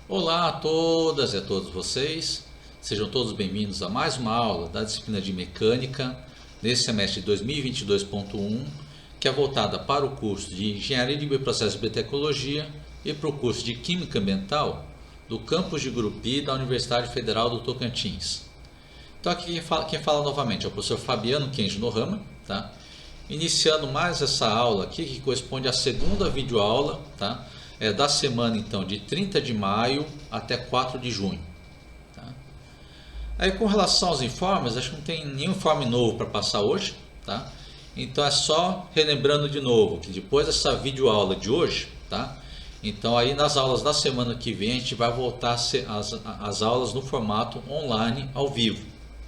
Olá a todas e a todos vocês, sejam todos bem-vindos a mais uma aula da disciplina de Mecânica, nesse semestre de 2022.1, que é voltada para o curso de Engenharia de Bioprocessos e Biotecnologia e para o curso de Química Ambiental do campus de Gurupi da Universidade Federal do Tocantins. Então aqui quem fala novamente é o professor Fabiano Kenji Nohama, tá? Iniciando mais essa aula aqui, que corresponde à segunda videoaula, tá? Da semana então de 30 de maio até 4 de junho. Tá? Aí com relação aos informes, acho que não tem nenhum informe novo para passar hoje, tá? Então é só relembrando de novo que depois dessa videoaula de hoje, tá? Então aí nas aulas da semana que vem a gente vai voltar as aulas no formato online ao vivo,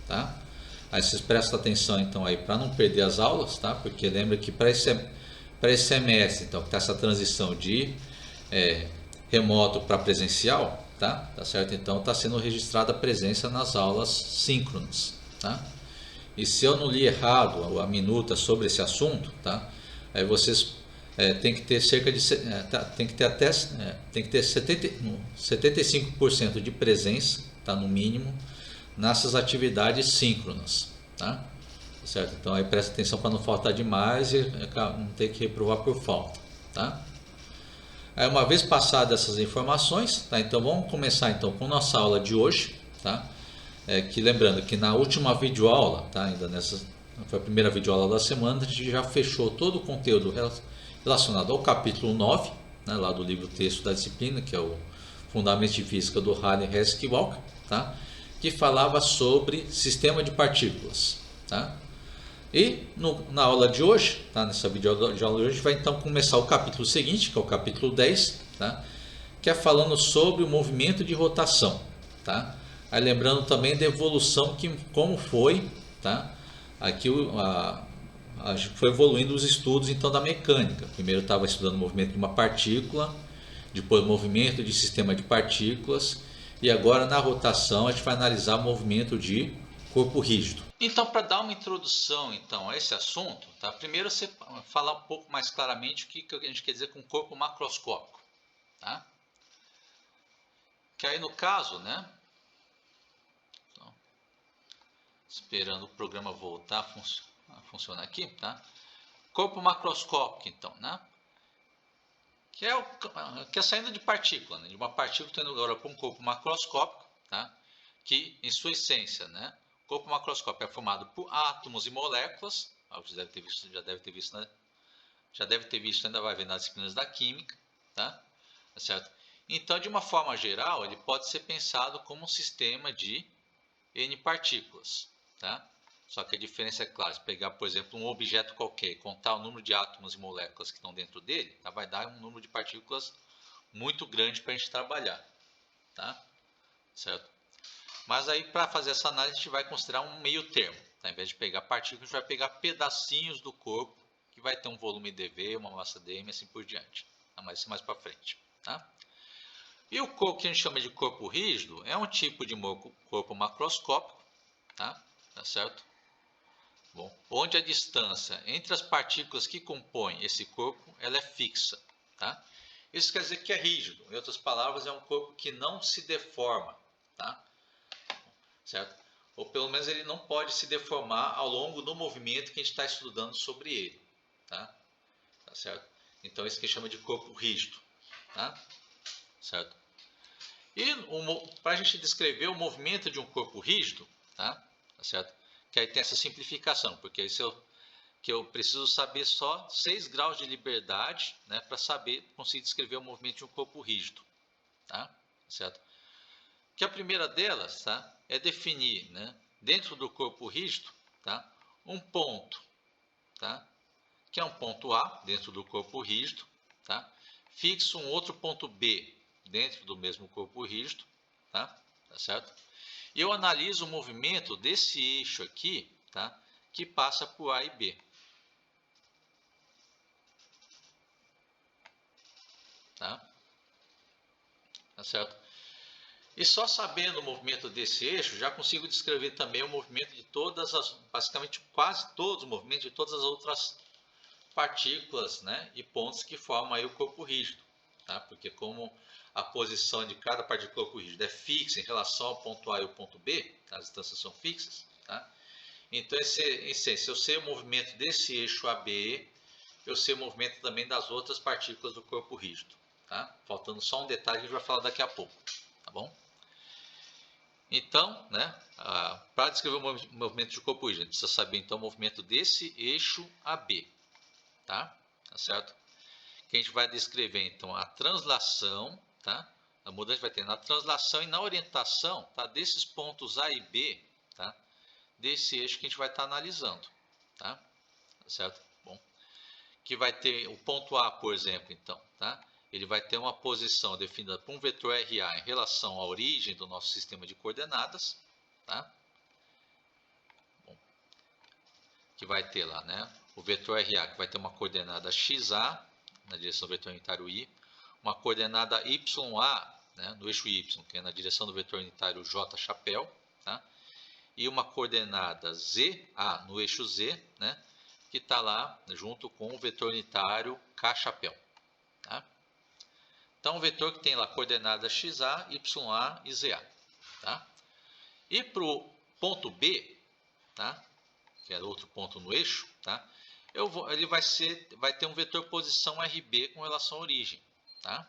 tá? Aí vocês prestam atenção então aí para não perder as aulas, tá? Porque lembra que para esse semestre, então que está essa transição de é, remoto para presencial, tá certo? Então está sendo registrada a presença nas aulas síncronas, tá? E se eu não li errado a minuta sobre esse assunto, tá? Aí vocês tem que ter cerca de tem que ter até tem que ter 75% de presença, tá, no mínimo, nessas atividades síncronas, tá? Certo? Então aí presta atenção para não faltar demais e não ter que reprovar por falta, tá? Aí uma vez passadas essas informações, tá? Então vamos começar então com nossa aula de hoje, tá? Que lembrando que na última videoaula, tá? Ainda nessa foi a primeira videoaula da semana, a gente já fechou todo o conteúdo relacionado ao capítulo 9, né? Lá do livro texto da disciplina, que é o Fundamentos de Física do Harley Heskey-Walker, tá? Que falava sobre sistema de partículas, tá? E na aula de hoje, tá? Nessa videoaula de hoje, a gente vai então começar o capítulo seguinte, que é o capítulo 10, tá? Que é falando sobre o movimento de rotação, tá? Aí lembrando também da evolução, como foi, tá? Aqui foi evoluindo os estudos então da mecânica. Primeiro estava estudando o movimento de uma partícula, depois o movimento de sistema de partículas, e agora na rotação a gente vai analisar o movimento de corpo rígido. Então, para dar uma introdução então a esse assunto, tá? Primeiro você falar um pouco mais claramente o que a gente quer dizer com corpo macroscópico, tá? Que aí no caso, né? Então, esperando o programa voltar a funcionar aqui, tá? Corpo macroscópico, então, né? Que é saindo de partícula, né? De uma partícula tendo agora para um corpo macroscópico, tá? Que em sua essência, né? O corpo macroscópico é formado por átomos e moléculas. Você deve ter visto, já deve ter visto, né? Já deve ter visto, ainda vai ver nas disciplinas da química, tá? Tá certo? Então, de uma forma geral, ele pode ser pensado como um sistema de N partículas, tá? Só que a diferença é clara, se pegar, por exemplo, um objeto qualquer e contar o número de átomos e moléculas que estão dentro dele, tá? Vai dar um número de partículas muito grande para a gente trabalhar, tá? Certo? Mas aí, para fazer essa análise, a gente vai considerar um meio termo, tá? Em vez de pegar partículas, a gente vai pegar pedacinhos do corpo que vai ter um volume dV, uma massa dm e assim por diante. Tá? Mas isso mais para frente, tá? E o corpo que a gente chama de corpo rígido é um tipo de corpo macroscópico, tá? Tá certo? Bom, onde a distância entre as partículas que compõem esse corpo ela é fixa, tá? Isso quer dizer que é rígido. Em outras palavras, é um corpo que não se deforma, tá? Certo? Ou pelo menos ele não pode se deformar ao longo do movimento que a gente está estudando sobre ele, tá? Tá certo? Então isso que chama de corpo rígido, tá? Certo? E para a gente descrever o movimento de um corpo rígido, tá? Tá certo? Que aí tem essa simplificação, porque aí que eu preciso saber só 6 graus de liberdade, né, para saber conseguir descrever o movimento de um corpo rígido, tá? Certo? Que a primeira delas, tá, é definir, né, dentro do corpo rígido, tá, um ponto, tá, que é um ponto A dentro do corpo rígido, tá, fixo um outro ponto B dentro do mesmo corpo rígido, tá, tá certo? E eu analiso o movimento desse eixo aqui, tá, que passa por A e B, tá, tá certo? E só sabendo o movimento desse eixo, já consigo descrever também o movimento de basicamente quase todos os movimentos de todas as outras partículas, né, e pontos que formam aí o corpo rígido, tá? Porque como a posição de cada parte do corpo rígido é fixa em relação ao ponto A e o ponto B, tá? As distâncias são fixas, tá? Então, em essência, eu sei o movimento desse eixo AB, eu sei o movimento também das outras partículas do corpo rígido, tá? Faltando só um detalhe que a gente vai falar daqui a pouco, tá bom? Então, né, para descrever o movimento de corpo rígido, a gente precisa saber então o movimento desse eixo AB, tá? Tá certo? Que a gente vai descrever então a translação, tá? A mudança vai ter na translação e na orientação, tá? Desses pontos A e B, tá? Desse eixo que a gente vai estar analisando, tá? Tá certo? Bom, que vai ter o ponto A, por exemplo, então, tá? Ele vai ter uma posição definida por um vetor RA em relação à origem do nosso sistema de coordenadas, tá? Bom, que vai ter lá, né? O vetor RA que vai ter uma coordenada XA na direção do vetor unitário I, uma coordenada YA, né, no eixo Y, que é na direção do vetor unitário J chapéu, tá? E uma coordenada ZA no eixo Z, né, que está lá junto com o vetor unitário K chapéu, tá? Então, um vetor que tem lá coordenadas XA, YA e ZA, tá? E para o ponto B, tá? Que é outro ponto no eixo, tá? Ele vai ter um vetor posição RB com relação à origem, tá?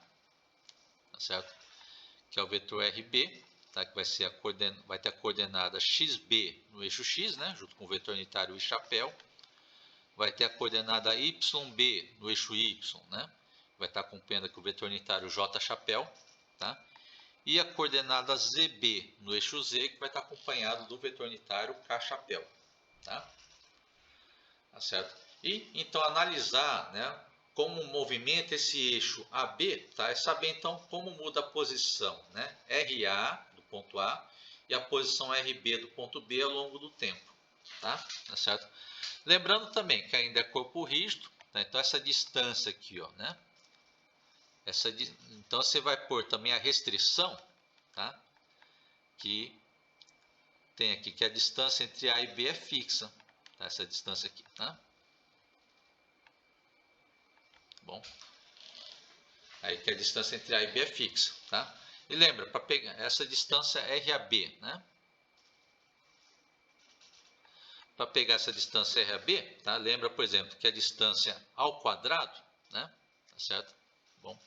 Tá certo? Que é o vetor RB, tá? Que vai ter a coordenada XB no eixo X, né? Junto com o vetor unitário I chapéu. Vai ter a coordenada YB no eixo Y, né? Vai estar acompanhando aqui o vetor unitário J chapéu, tá? E a coordenada ZB no eixo Z, que vai estar acompanhado do vetor unitário K chapéu, tá? Tá certo? E então analisar, né, como movimenta esse eixo AB, tá? É saber então como muda a posição, né, RA do ponto A e a posição RB do ponto B ao longo do tempo, tá? Tá certo? Lembrando também que ainda é corpo rígido, tá? Então essa distância aqui, ó, né? Então você vai pôr também a restrição, tá? Que tem aqui que a distância entre A e B é fixa, tá? Essa distância aqui, tá? Bom, aí que a distância entre A e B é fixa, tá? E lembra, para pegar essa distância RAB, né? Para pegar essa distância RAB, tá? Lembra, por exemplo, que a distância ao quadrado, né? Tá certo? Bom,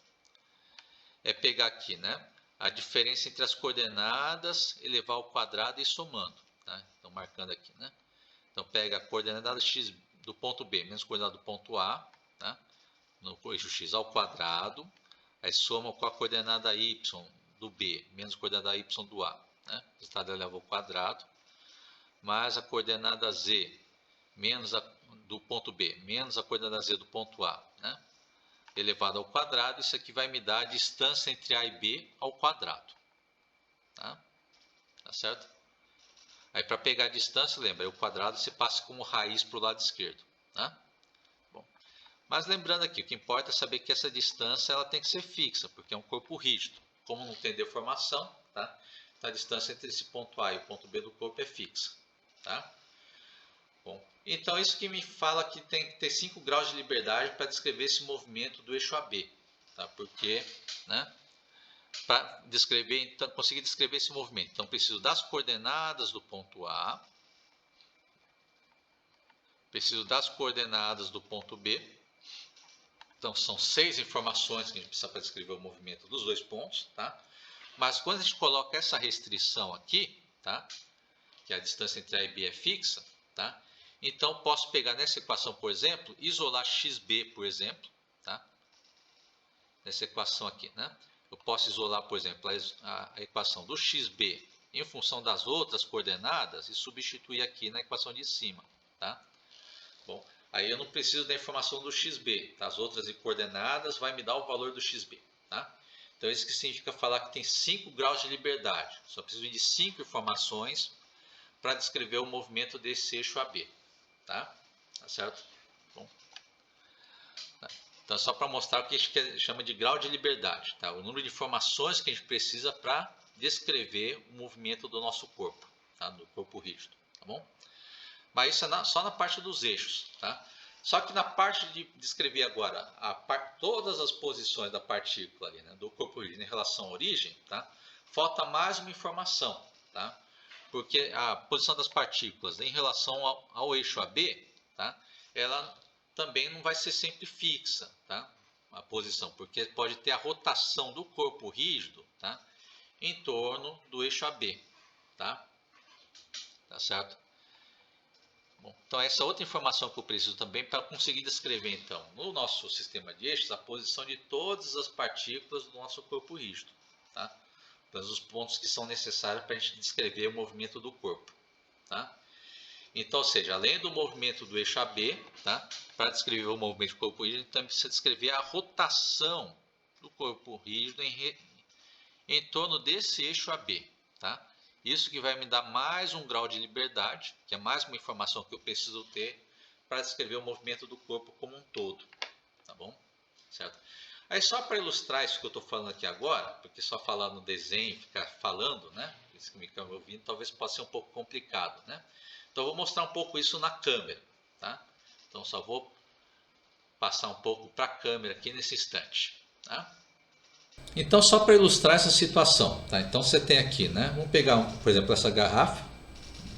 é pegar aqui, né? A diferença entre as coordenadas, elevar ao quadrado e somando, tá? Então, marcando aqui, né? Então, pega a coordenada x do ponto B menos a coordenada do ponto A, tá? No eixo x ao quadrado, aí soma com a coordenada y do B menos a coordenada y do A, né? O resultado eleva ao quadrado, mais a coordenada z menos do ponto B menos a coordenada z do ponto A, né? Elevado ao quadrado, isso aqui vai me dar a distância entre A e B ao quadrado, tá? Tá certo? Aí para pegar a distância, lembra, o quadrado se passa como raiz para o lado esquerdo, tá? Mas lembrando aqui, o que importa é saber que essa distância ela tem que ser fixa, porque é um corpo rígido. Como não tem deformação, tá? Então, a distância entre esse ponto A e o ponto B do corpo é fixa, tá? Bom, então isso que me fala que tem que ter 5 graus de liberdade para descrever esse movimento do eixo AB, tá? Porque, né? Para descrever, então, conseguir descrever esse movimento, então preciso das coordenadas do ponto A, preciso das coordenadas do ponto B. Então, são 6 informações que a gente precisa para descrever o movimento dos dois pontos, tá? Mas quando a gente coloca essa restrição aqui, tá? Que a distância entre A e B é fixa, tá? Então, posso pegar nessa equação, por exemplo, isolar XB, por exemplo, tá? Nessa equação aqui, né? Eu posso isolar, por exemplo, a equação do XB em função das outras coordenadas e substituir aqui na equação de cima, tá? Bom, aí eu não preciso da informação do XB, tá? As outras coordenadas vai me dar o valor do XB, tá? Então isso que significa falar que tem 5 graus de liberdade. Só preciso de 5 informações para descrever o movimento desse eixo AB, tá? Tá certo? Bom, tá. Então só para mostrar o que a gente chama de grau de liberdade, tá? O número de informações que a gente precisa para descrever o movimento do nosso corpo, tá? Do corpo rígido, tá bom? Mas isso é só na parte dos eixos, tá? Só que na parte de descrever agora todas as posições da partícula ali, né, do corpo rígido em relação à origem, tá? Falta mais uma informação, tá? Porque a posição das partículas em relação ao eixo AB, tá? Ela também não vai ser sempre fixa, tá? A posição, porque pode ter a rotação do corpo rígido, tá? Em torno do eixo AB, tá? Tá certo? Bom, então essa outra informação que eu preciso também para conseguir descrever então no nosso sistema de eixos a posição de todas as partículas do nosso corpo rígido, tá? Então, os pontos que são necessários para a gente descrever o movimento do corpo, tá? Então, ou seja, além do movimento do eixo AB, tá? Para descrever o movimento do corpo rígido, também precisa descrever a rotação do corpo rígido em torno desse eixo AB, tá? Isso que vai me dar mais um grau de liberdade, que é mais uma informação que eu preciso ter para descrever o movimento do corpo como um todo, tá bom? Certo? Aí só para ilustrar isso que eu estou falando aqui agora, porque só falar no desenho, ficar falando, né? Isso que me estão ouvindo, talvez possa ser um pouco complicado, né? Então eu vou mostrar um pouco isso na câmera, tá? Então só vou passar um pouco para a câmera aqui nesse instante, tá? Então, só para ilustrar essa situação, tá? Então você tem aqui, né? Vamos pegar, por exemplo, essa garrafa.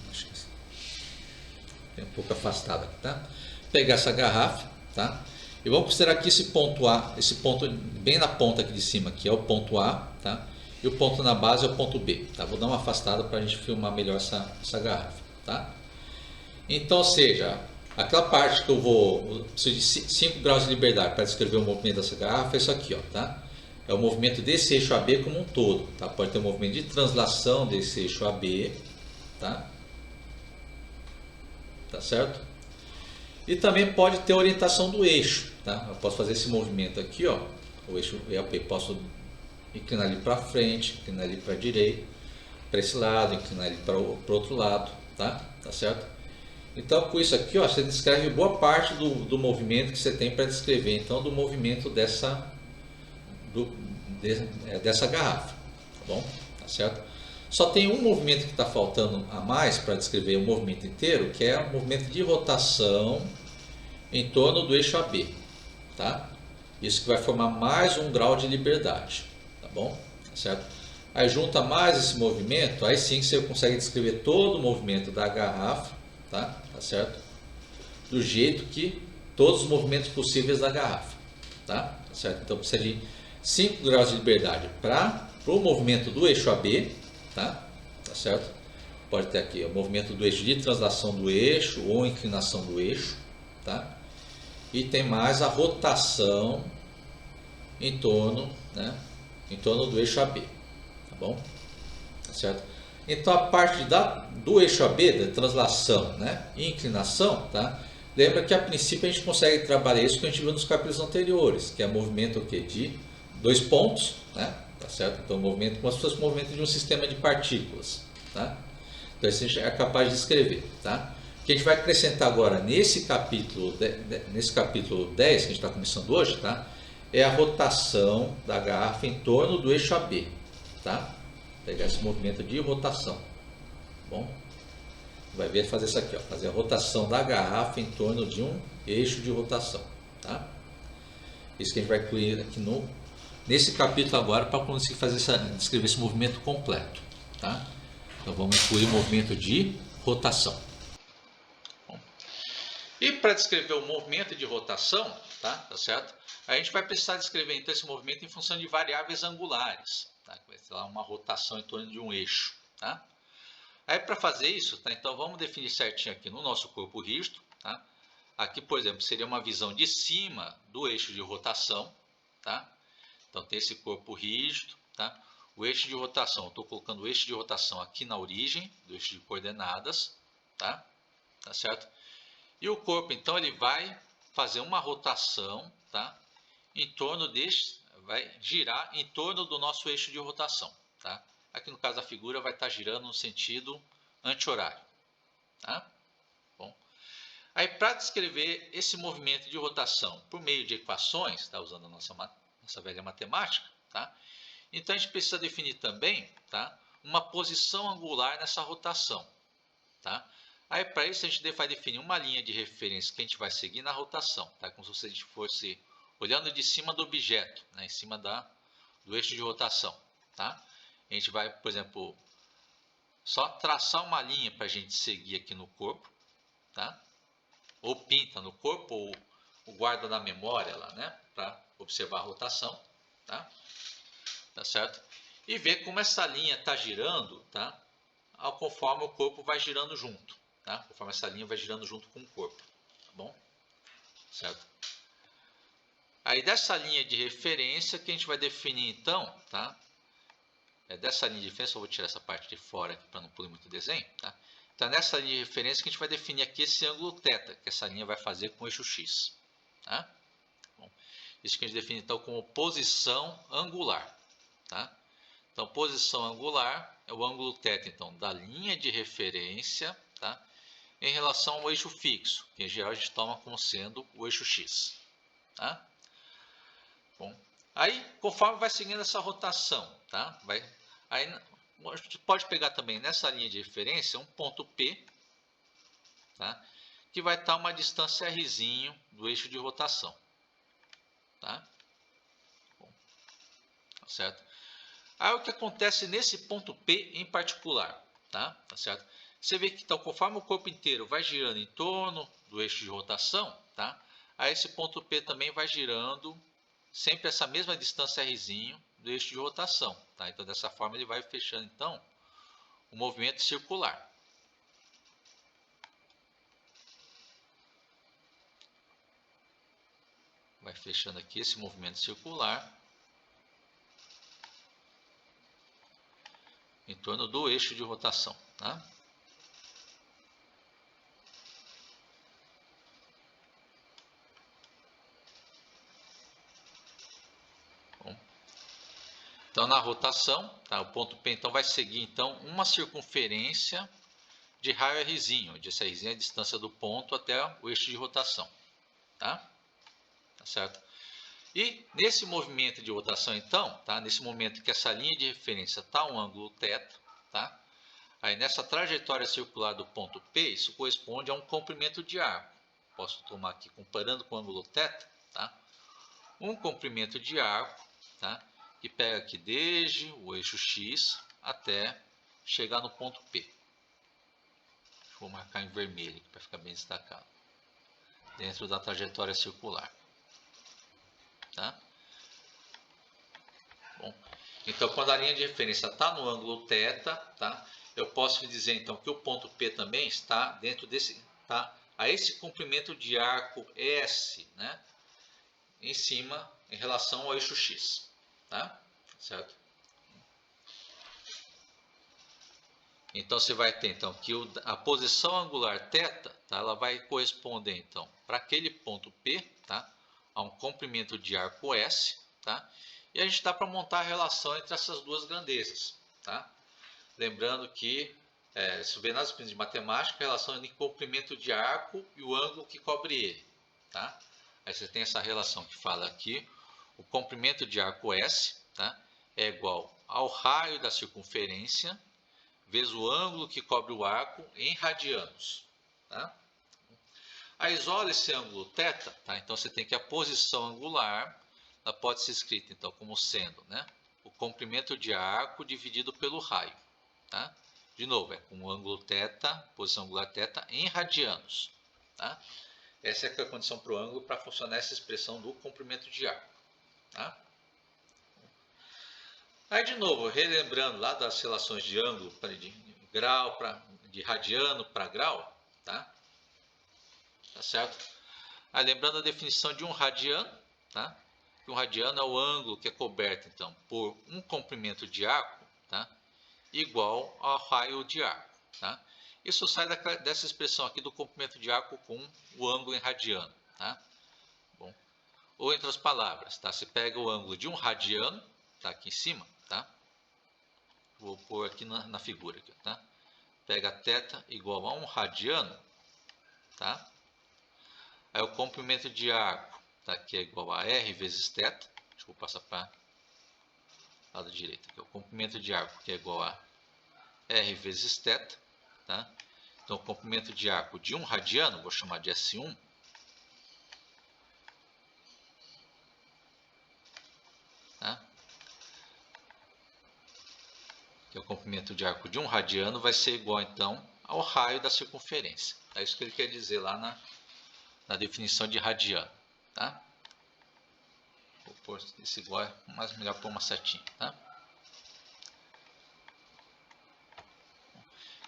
Acho que é um pouco afastada aqui, tá? Pegar essa garrafa, tá? E vamos considerar que esse ponto A, esse ponto bem na ponta aqui de cima aqui é o ponto A, tá? E o ponto na base é o ponto B, tá? Vou dar uma afastada para a gente filmar melhor essa garrafa, tá? Então, ou seja, aquela parte que eu preciso de 5 graus de liberdade para descrever o movimento dessa garrafa é isso aqui, ó, tá? É o movimento desse eixo AB como um todo, tá? Pode ter um movimento de translação desse eixo AB, tá? Tá certo? E também pode ter orientação do eixo, tá? Eu posso fazer esse movimento aqui, ó, o eixo AB, posso inclinar ele para frente, inclinar ele para a direita, para esse lado, inclinar ele para o outro lado, tá? Tá certo? Então, com isso aqui, ó, você descreve boa parte do movimento que você tem para descrever, então, do movimento dessa garrafa, tá bom? Tá certo? Só tem um movimento que está faltando a mais para descrever o movimento inteiro, que é o movimento de rotação em torno do eixo AB, tá? Isso que vai formar mais um grau de liberdade, tá bom? Tá certo? Aí junta mais esse movimento, aí sim você consegue descrever todo o movimento da garrafa, tá? Tá certo? Do jeito que todos os movimentos possíveis da garrafa, tá? Tá certo? Então precisa de 5 graus de liberdade para o movimento do eixo AB, tá? Tá certo? Pode ter aqui o movimento do eixo de translação do eixo ou inclinação do eixo, tá? E tem mais a rotação em torno, né? Em torno do eixo AB, tá bom? Tá certo? Então a parte do eixo AB, da translação, né? E inclinação, tá? Lembra que a princípio a gente consegue trabalhar isso que a gente viu nos capítulos anteriores, que é movimento o quê? De 2 pontos, né? Tá certo? Então, movimento como se fosse o movimento de um sistema de partículas, tá? Então, isso a gente é capaz de descrever, tá? O que a gente vai acrescentar agora nesse capítulo 10 que a gente está começando hoje, tá? É a rotação da garrafa em torno do eixo AB, tá? Pegar esse movimento de rotação, tá bom? Vai ver fazer isso aqui, ó, fazer a rotação da garrafa em torno de um eixo de rotação, tá? Isso que a gente vai incluir aqui nesse capítulo agora para conseguir descrever esse movimento completo, tá? Então vamos incluir o movimento de rotação. Bom, e para descrever o movimento de rotação, tá certo? A gente vai precisar descrever então esse movimento em função de variáveis angulares, tá? Vai ser uma rotação em torno de um eixo, tá? Aí para fazer isso, tá? Então vamos definir certinho aqui no nosso corpo rígido, tá? Aqui, por exemplo, seria uma visão de cima do eixo de rotação, tá? Então tem esse corpo rígido, tá? O eixo de rotação, eu estou colocando o eixo de rotação aqui na origem do eixo de coordenadas, tá? Tá certo? E o corpo, então, ele vai fazer uma rotação, tá? Em torno deste, vai girar em torno do nosso eixo de rotação, tá? Aqui no caso a figura vai estar girando no sentido anti-horário, tá? Bom, aí para descrever esse movimento de rotação por meio de equações, tá? Usando a nossa velha matemática, tá? Então a gente precisa definir também, tá? Uma posição angular nessa rotação, tá? Aí, para isso, a gente vai definir uma linha de referência que a gente vai seguir na rotação, tá? Como se a gente fosse olhando de cima do objeto, né? Em cima do eixo de rotação, tá? A gente vai, por exemplo, só traçar uma linha para a gente seguir aqui no corpo, tá? Ou pinta no corpo, ou guarda na memória lá, né? Para observar a rotação, tá? Tá certo? E ver como essa linha está girando, tá? Conforme o corpo vai girando junto, tá? Conforme essa linha vai girando junto com o corpo, tá bom? Certo? Aí dessa linha de referência que a gente vai definir então, tá? Dessa linha de referência, eu vou tirar essa parte de fora aqui para não poluir muito o desenho, tá? Então nessa linha de referência que a gente vai definir aqui esse ângulo θ, que essa linha vai fazer com o eixo x, tá? Bom, isso que a gente define então como posição angular, tá? Então posição angular é o ângulo θ então da linha de referência, tá? Em relação ao eixo fixo, que em geral a gente toma como sendo o eixo x, tá? Bom, aí conforme vai seguindo essa rotação, tá? Aí a gente pode pegar também nessa linha de referência um ponto P, tá? Que vai estar uma distância r do eixo de rotação, tá? Bom, tá certo? Aí o que acontece nesse ponto P em particular, tá? Tá certo? Você vê que então, conforme o corpo inteiro vai girando em torno do eixo de rotação, tá? Aí esse ponto P também vai girando sempre essa mesma distância r do eixo de rotação, tá? Então dessa forma ele vai fechando então o movimento circular. Vai fechando aqui esse movimento circular em torno do eixo de rotação, tá? Bom, então na rotação, tá? O ponto P então vai seguir então uma circunferência de raio r, onde esse r é a distância do ponto até o eixo de rotação, tá? Tá certo? E nesse movimento de rotação então, tá? Nesse momento que essa linha de referência está um ângulo θ, tá? Aí nessa trajetória circular do ponto P, isso corresponde a um comprimento de arco. Posso tomar aqui comparando com o ângulo θ, tá? Um comprimento de arco, tá? Que pega aqui desde o eixo x até chegar no ponto P. Vou marcar em vermelho para ficar bem destacado. Dentro da trajetória circular. Tá? Bom, então, quando a linha de referência está no ângulo θ, tá? Eu posso dizer então que o ponto P também está dentro desse, tá? A esse comprimento de arco S, né? Em cima, em relação ao eixo X, tá? Certo? Então você vai ter então que a posição angular θ, tá? Ela vai corresponder então para aquele ponto P, tá? A um comprimento de arco S, tá? E a gente dá para montar a relação entre essas duas grandezas, tá? Lembrando que se vê nas disciplinas de matemática a relação entre o comprimento de arco e o ângulo que cobre ele, tá? Aí você tem essa relação que fala aqui, o comprimento de arco S, tá? É igual ao raio da circunferência vezes o ângulo que cobre o arco em radianos, tá? Aí isola esse ângulo θ, tá? Então você tem que a posição angular, ela pode ser escrita então como sendo, né, o comprimento de arco dividido pelo raio, tá? De novo, é com o ângulo θ, posição angular θ em radianos, tá? Essa é a condição para o ângulo para funcionar essa expressão do comprimento de arco, tá? Aí de novo, relembrando lá das relações de ângulo de grau de radiano para grau, tá? Tá certo? Aí lembrando a definição de um radiano, tá? Que um radiano é o ângulo que é coberto então por um comprimento de arco, tá? Igual ao raio de arco, tá? Isso sai dessa expressão aqui do comprimento de arco com o ângulo em radiano, tá? Bom, ou em outras palavras, tá? Você pega o ângulo de um radiano, tá aqui em cima, tá? Vou pôr aqui na figura, aqui, tá? Pega θ igual a um radiano, tá? Aí o comprimento de arco, tá? Que é igual a r vezes θ. Deixa eu passar para o lado direito. Aqui, o comprimento de arco que é igual a r vezes θ, tá? Então, o comprimento de arco de 1 radiano, vou chamar de S1, tá? Que é o comprimento de arco de 1 radiano, vai ser igual, então, ao raio da circunferência. É isso que ele quer dizer lá na definição de radiano, tá? Vou pôr esse igual, mas melhor pôr uma setinha, tá?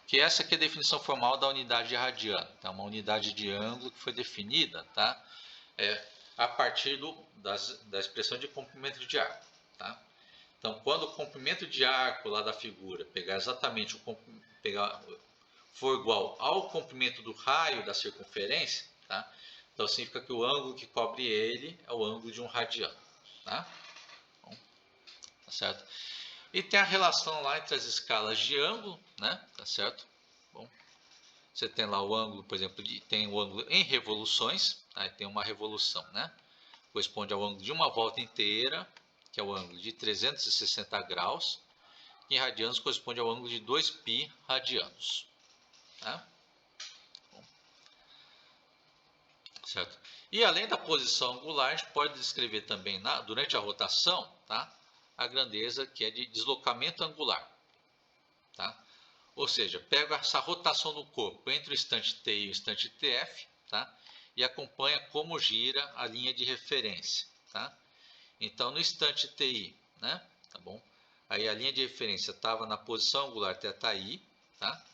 Que essa aqui é a definição formal da unidade de radiano, tá? Uma unidade de ângulo que foi definida, tá? A partir da expressão de comprimento de arco, tá? Então, quando o comprimento de arco lá da figura pegar exatamente for igual ao comprimento do raio da circunferência, tá? Então significa que o ângulo que cobre ele é o ângulo de 1 radiano, tá? Bom, tá certo? E tem a relação lá entre as escalas de ângulo, né? Tá certo? Bom, você tem lá o ângulo, por exemplo, tem o ângulo em revoluções, tá? E tem uma revolução, né? Corresponde ao ângulo de uma volta inteira, que é o ângulo de 360 graus. E em radianos corresponde ao ângulo de 2π radianos, tá? Bom, certo? E além da posição angular, a gente pode descrever também durante a rotação, tá? A grandeza que é de deslocamento angular, tá? Ou seja, pego essa rotação do corpo entre o instante t e o instante tf, tá? E acompanha como gira a linha de referência, tá? Então, no instante ti, né? Tá bom? Aí a linha de referência estava na posição angular θi, tá?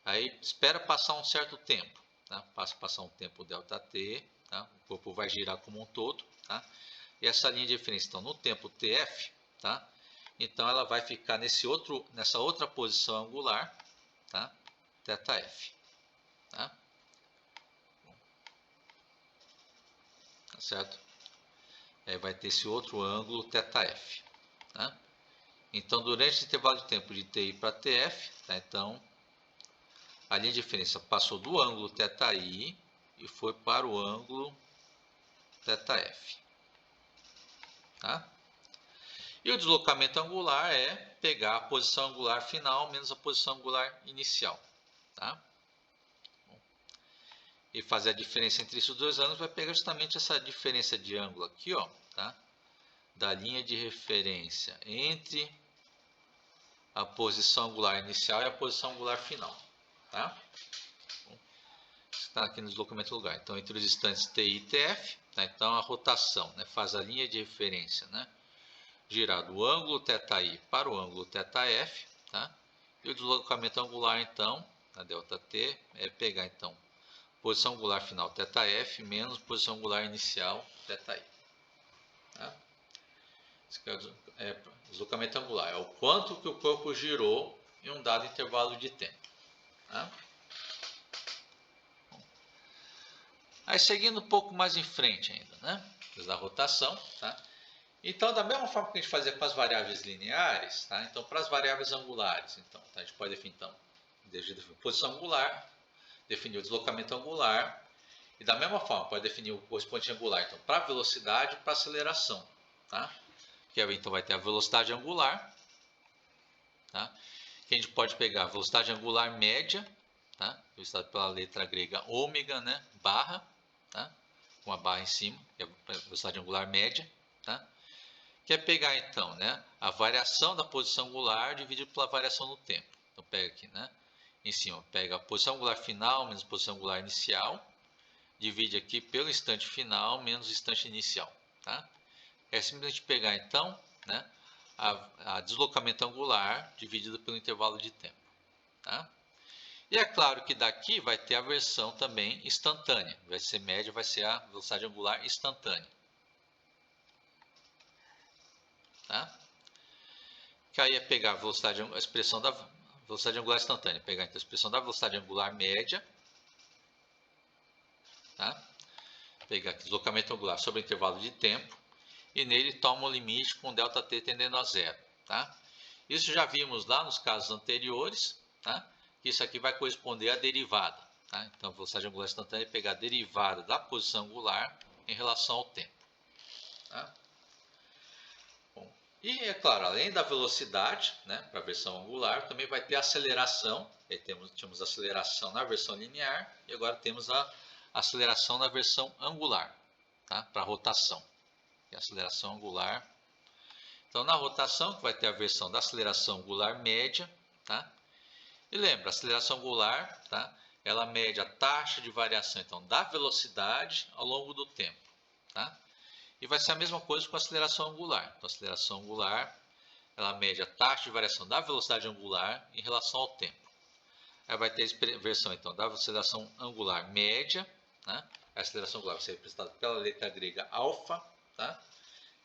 Aí espera passar um certo tempo, tá? Passar um tempo ΔT, tá? O corpo vai girar como um todo, tá? E essa linha de referência, então, no tempo tf, tá? Então ela vai ficar nessa outra posição angular, tá? θf, tá? Tá certo? Aí vai ter esse outro ângulo θf, tá? Então, durante esse intervalo de tempo de TI para TF, tá? Então, a linha de referência passou do ângulo θi e foi para o ângulo θf, tá? E o deslocamento angular é pegar a posição angular final menos a posição angular inicial, tá? Bom, e fazer a diferença entre esses dois ângulos vai pegar justamente essa diferença de ângulo aqui, ó, tá? Da linha de referência entre a posição angular inicial e a posição angular final, tá? Bom, está aqui no deslocamento lugar. Então, entre os instantes t e tf, tá? Então a rotação, né, faz a linha de referência, né, girar do ângulo θi para o ângulo θf, tá? E o deslocamento angular, então, a ΔT, é pegar, então, posição angular final θf menos posição angular inicial θi. Tá? Esse é deslocamento angular, é o quanto que o corpo girou em um dado intervalo de tempo. Tá? Aí, seguindo um pouco mais em frente ainda, né? Da rotação, tá? Então, da mesma forma que a gente fazia com as variáveis lineares, tá? Então, para as variáveis angulares, então, tá? A gente pode definir, então, posição angular, definir o deslocamento angular, e da mesma forma, pode definir o correspondente angular, então, para velocidade e para aceleração, tá? Que então vai ter a velocidade angular, tá? Que a gente pode pegar a velocidade angular média, tá? Representada pela letra grega ômega, né? Barra, tá? Com a barra em cima, que é a velocidade angular média, tá? Que é pegar, então, né, a variação da posição angular dividido pela variação no tempo. Então, pega aqui, né, em cima, pega a posição angular final menos a posição angular inicial, divide aqui pelo instante final menos o instante inicial, tá? É simplesmente pegar, então, né, a deslocamento angular dividido pelo intervalo de tempo, tá? E é claro que daqui vai ter a versão também instantânea, vai ser média, vai ser a velocidade angular instantânea. Tá? Que aí é pegar a expressão da velocidade angular instantânea, pegar então, a expressão da velocidade angular média, tá? Pegar aqui, deslocamento angular sobre o intervalo de tempo, e nele toma o limite com ΔT tendendo a zero, tá? Isso já vimos lá nos casos anteriores, tá? Que isso aqui vai corresponder à derivada, tá? Então, a velocidade angular instantânea é pegar a derivada da posição angular em relação ao tempo, tá? E, é claro, além da velocidade, né, para a versão angular, também vai ter aceleração. Aí tínhamos aceleração na versão linear e agora temos a aceleração na versão angular, tá, para rotação. E aceleração angular. Então, na rotação, vai ter a versão da aceleração angular média, tá? E lembra, a aceleração angular, tá, ela mede a taxa de variação então, da velocidade ao longo do tempo, tá? E vai ser a mesma coisa com a aceleração angular. Então, a aceleração angular, ela mede a taxa de variação da velocidade angular em relação ao tempo. Aí vai ter a versão então, da aceleração angular média, né? A aceleração angular vai ser representada pela letra grega alfa, tá?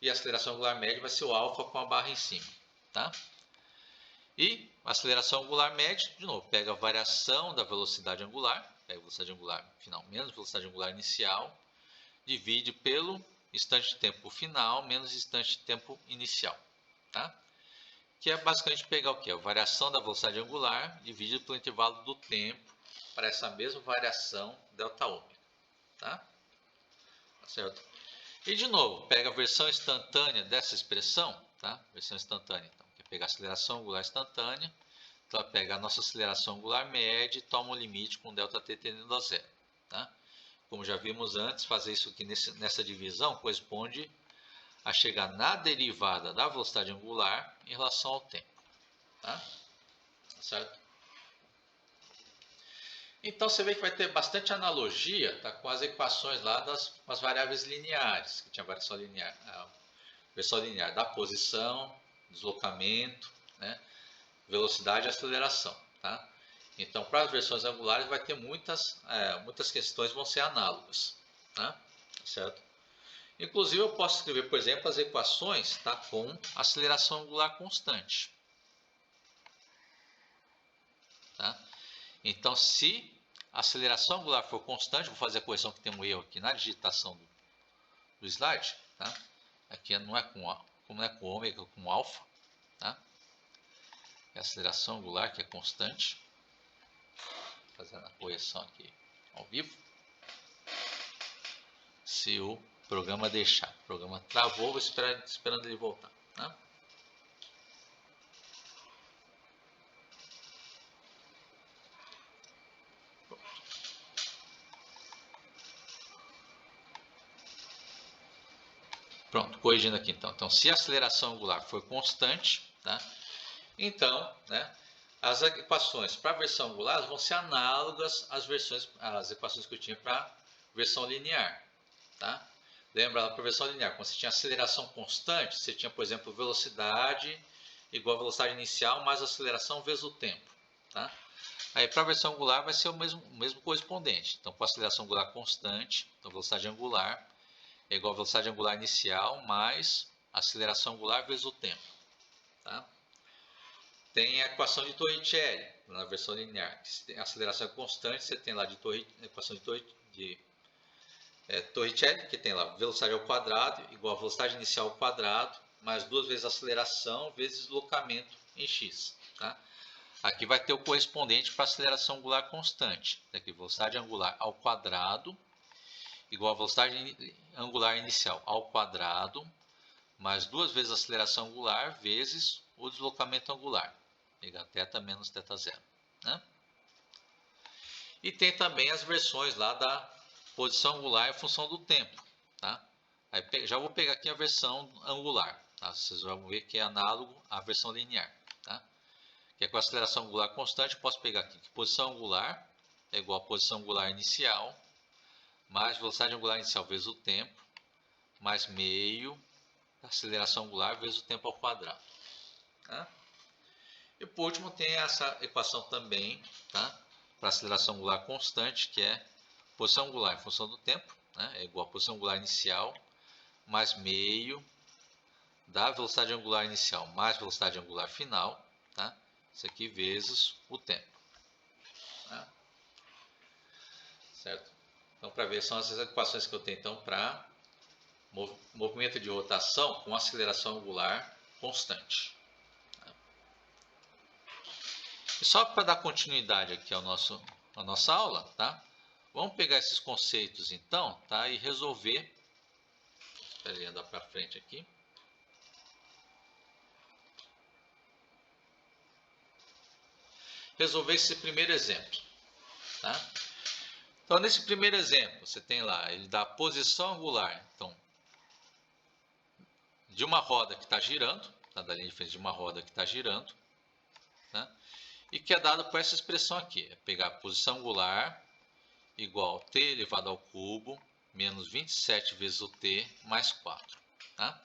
E a aceleração angular média vai ser o alfa com a barra em cima, tá? E a aceleração angular média, de novo, pega a variação da velocidade angular, pega a velocidade angular final menos velocidade angular inicial, divide pelo instante de tempo final menos instante de tempo inicial, tá? Que é basicamente pegar o que? A variação da velocidade angular dividido pelo intervalo do tempo para essa mesma variação delta ômega, tá? Tá certo? E de novo, pega a versão instantânea dessa expressão, tá? Versão instantânea, então, que é pegar a aceleração angular instantânea, então ela pega a nossa aceleração angular média e toma o limite com ΔT tendendo a zero, tá? Como já vimos antes, fazer isso aqui nessa divisão corresponde a chegar na derivada da velocidade angular em relação ao tempo, tá? Certo? Então você vê que vai ter bastante analogia, tá, com as equações lá das variáveis lineares, que tinha variação linear, a versão linear da posição, deslocamento, né, velocidade e aceleração, tá? Então, para as versões angulares vai ter muitas questões vão ser análogas, tá? Certo? Inclusive eu posso escrever, por exemplo, as equações, tá, com aceleração angular constante, tá? Então, se a aceleração angular for constante, vou fazer a correção que tem um erro aqui na digitação do slide, tá? Aqui não é como não é com ômega, é com alfa, tá? É a aceleração angular que é constante. Fazendo a correção aqui ao vivo. Se o programa deixar. O programa travou, vou esperando ele voltar, tá? Pronto, corrigindo aqui então. Então, se a aceleração angular for constante, tá? Então, né, as equações para a versão angular vão ser análogas às equações que eu tinha para a versão linear, tá? Lembra, para a versão linear, quando você tinha aceleração constante, você tinha, por exemplo, velocidade igual a velocidade inicial mais aceleração vezes o tempo, tá? Aí, para a versão angular, vai ser o mesmo correspondente. Então, com a aceleração angular constante, então velocidade angular é igual a velocidade angular inicial mais aceleração angular vezes o tempo, tá? Tem a equação de Torricelli na versão linear. Se tem aceleração constante, você tem lá a equação de Torricelli, que tem lá velocidade ao quadrado igual a velocidade inicial ao quadrado mais 2 vezes a aceleração vezes deslocamento em x, tá? Aqui vai ter o correspondente para a aceleração angular constante. Aqui, velocidade angular ao quadrado igual a velocidade angular inicial ao quadrado mais 2 vezes a aceleração angular vezes o deslocamento angular. Pegar θ menos θ0, né? E tem também as versões lá da posição angular em função do tempo, tá? Aí, já vou pegar aqui a versão angular, tá? Vocês vão ver que é análogo à versão linear, tá? Que é com a aceleração angular constante, posso pegar aqui que posição angular é igual a posição angular inicial mais velocidade angular inicial vezes o tempo mais meio da aceleração angular vezes o tempo ao quadrado, tá? E por último tem essa equação também, tá, para aceleração angular constante, que é posição angular em função do tempo, né, é igual a posição angular inicial mais meio da velocidade angular inicial mais velocidade angular final, tá? Isso aqui vezes o tempo, tá? Certo? Então, para ver, são essas equações que eu tenho então para movimento de rotação com aceleração angular constante. E só para dar continuidade aqui à nossa aula, tá? Vamos pegar esses conceitos então, tá? E resolver. Espera aí, andar para frente aqui. resolver esse primeiro exemplo. Tá? Então, nesse primeiro exemplo, você tem lá, ele dá a posição angular, então, de uma roda que está girando, tá? Da linha de frente de uma roda que está girando, tá? E que é dado por essa expressão aqui, é pegar a posição angular igual a t elevado ao cubo menos 27 vezes o t mais 4. Tá?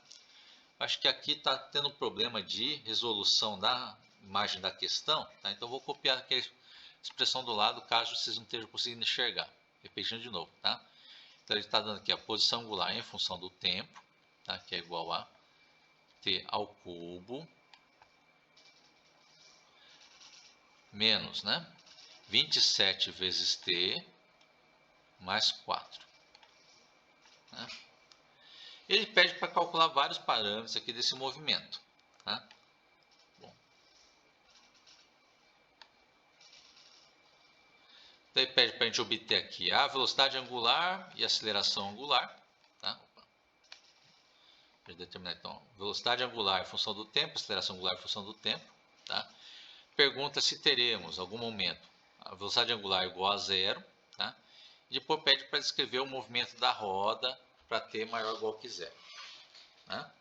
Acho que aqui está tendo um problema de resolução da imagem da questão, tá? Então vou copiar aqui a expressão do lado, caso vocês não estejam conseguindo enxergar. Repetindo de novo, tá? Então ele está dando aqui a posição angular em função do tempo, tá? Que é igual a t ao cubo menos, né, 27 vezes t mais 4. Né? Ele pede para calcular vários parâmetros aqui desse movimento. Tá? Bom. Daí pede para a gente obter aqui a velocidade angular e a aceleração angular. Tá? Determinar então velocidade angular em função do tempo, aceleração angular em função do tempo. Tá? Pergunta se teremos, em algum momento, a velocidade angular igual a zero. Tá? E depois pede para descrever o movimento da roda para t maior ou igual que zero. Né?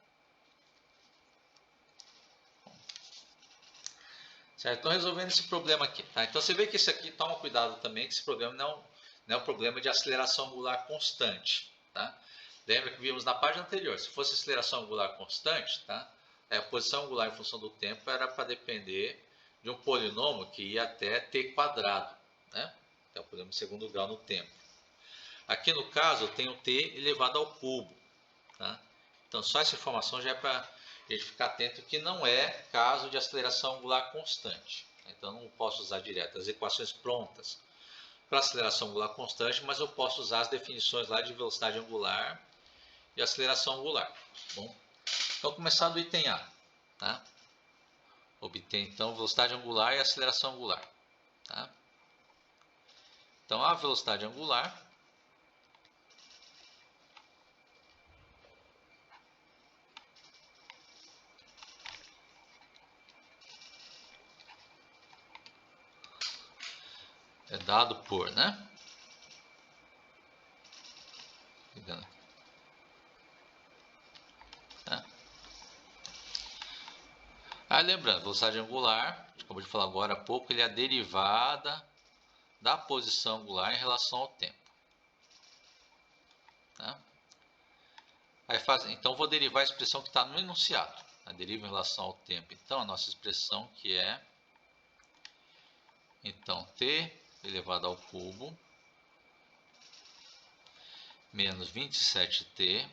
Certo? Então, resolvendo esse problema aqui. Tá? Então, você vê que esse aqui, toma cuidado também, que esse problema não é um problema de aceleração angular constante. Tá? Lembra que vimos na página anterior, se fosse aceleração angular constante, tá? A posição angular em função do tempo era para depender de um polinômio que ia até t quadrado. Né? Então, o polinômio de segundo grau no tempo. Aqui no caso, eu tenho t elevado ao cubo. Tá? Então, só essa informação já é para a gente ficar atento que não é caso de aceleração angular constante. Então, não posso usar direto as equações prontas para aceleração angular constante, mas eu posso usar as definições lá de velocidade angular e aceleração angular. Bom, então, começar do item A. Tá? Obter, então, velocidade angular e aceleração angular. Tá? Então, a velocidade angular é dado por, né? Tá? Lembrando, velocidade angular, a gente acabou de falar agora há pouco, ele é a derivada da posição angular em relação ao tempo. Tá? Então, vou derivar a expressão que está no enunciado. A deriva em relação ao tempo. Então, a nossa expressão que é, então, t elevado ao cubo menos 27t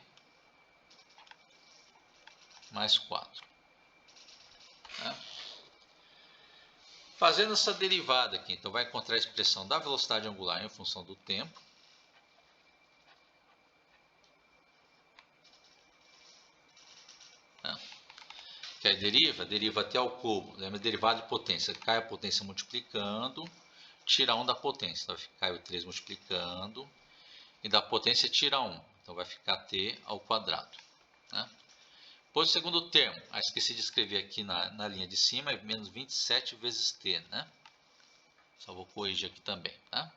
mais 4. Tá? Fazendo essa derivada aqui, então vai encontrar a expressão da velocidade angular em função do tempo. Tá? Que aí deriva até ao cubo. Lembra, derivada de potência. Cai a potência multiplicando, tira 1 da potência. Então vai ficar o 3 multiplicando, e da potência tira 1. Então vai ficar t ao quadrado. Tá? Depois o segundo termo, esqueci de escrever aqui na linha de cima, é menos 27 vezes t, né? Só vou corrigir aqui também, tá?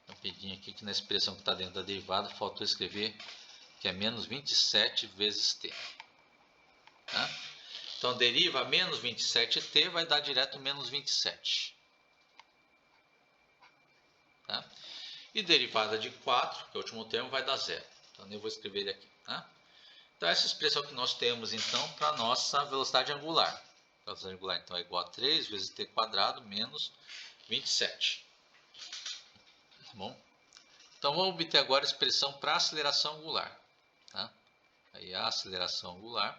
Rapidinho aqui, que na expressão que está dentro da derivada, faltou escrever que é menos 27 vezes t. Tá? Então, deriva menos 27t, vai dar direto menos 27. Tá? E derivada de 4, que é o último termo, vai dar zero. Então, eu vou escrever ele aqui. Tá? Então, essa expressão que nós temos, então, para a nossa velocidade angular. A velocidade angular, então, é igual a 3 vezes t quadrado menos 27. Tá bom? Então, vamos obter agora a expressão para a aceleração angular. Tá? Aí, a aceleração angular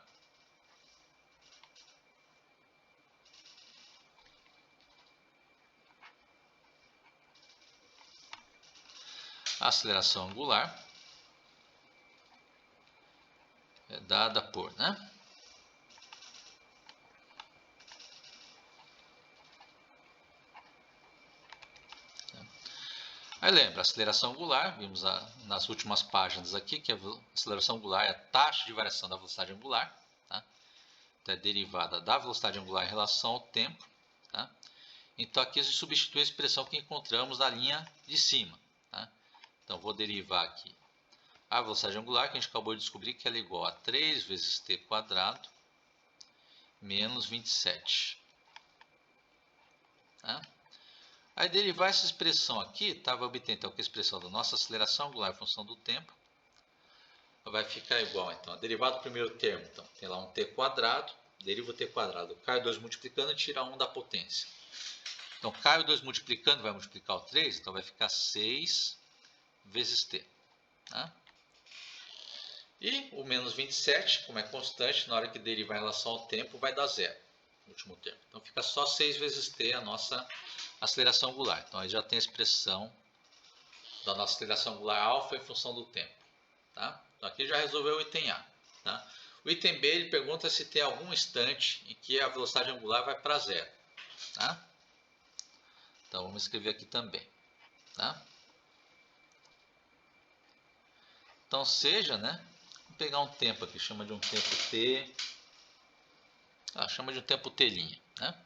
é dada por, né? Aí lembra, a aceleração angular, vimos nas últimas páginas aqui, que a aceleração angular é a taxa de variação da velocidade angular. Tá? é a derivada da velocidade angular em relação ao tempo. Tá? Então aqui se substitui a expressão que encontramos na linha de cima. Tá? Então vou derivar aqui a velocidade angular, que a gente acabou de descobrir que ela é igual a 3 vezes t quadrado menos 27. Tá? Aí derivar essa expressão aqui, tá? Vai obter então que a expressão da nossa aceleração angular em função do tempo vai ficar igual, então, a derivada do primeiro termo, então, tem lá um t quadrado, deriva o t quadrado, cai o 2 multiplicando e tira 1 da potência. Então, cai o 2 multiplicando, vai multiplicar o 3, então vai ficar 6 vezes t. Tá? E o menos 27, como é constante, na hora que derivar em relação ao tempo, vai dar zero, no último termo. Então, fica só 6 vezes t a nossa aceleração angular. Então, aí já tem a expressão da nossa aceleração angular alfa em função do tempo. Tá? Então, aqui já resolveu o item A. Tá? O item B ele pergunta se tem algum instante em que a velocidade angular vai para zero. Tá? Então vamos escrever aqui também. Tá? Então seja, né? Vamos pegar um tempo aqui, chama de um tempo t. Chama de um tempo t'. Né?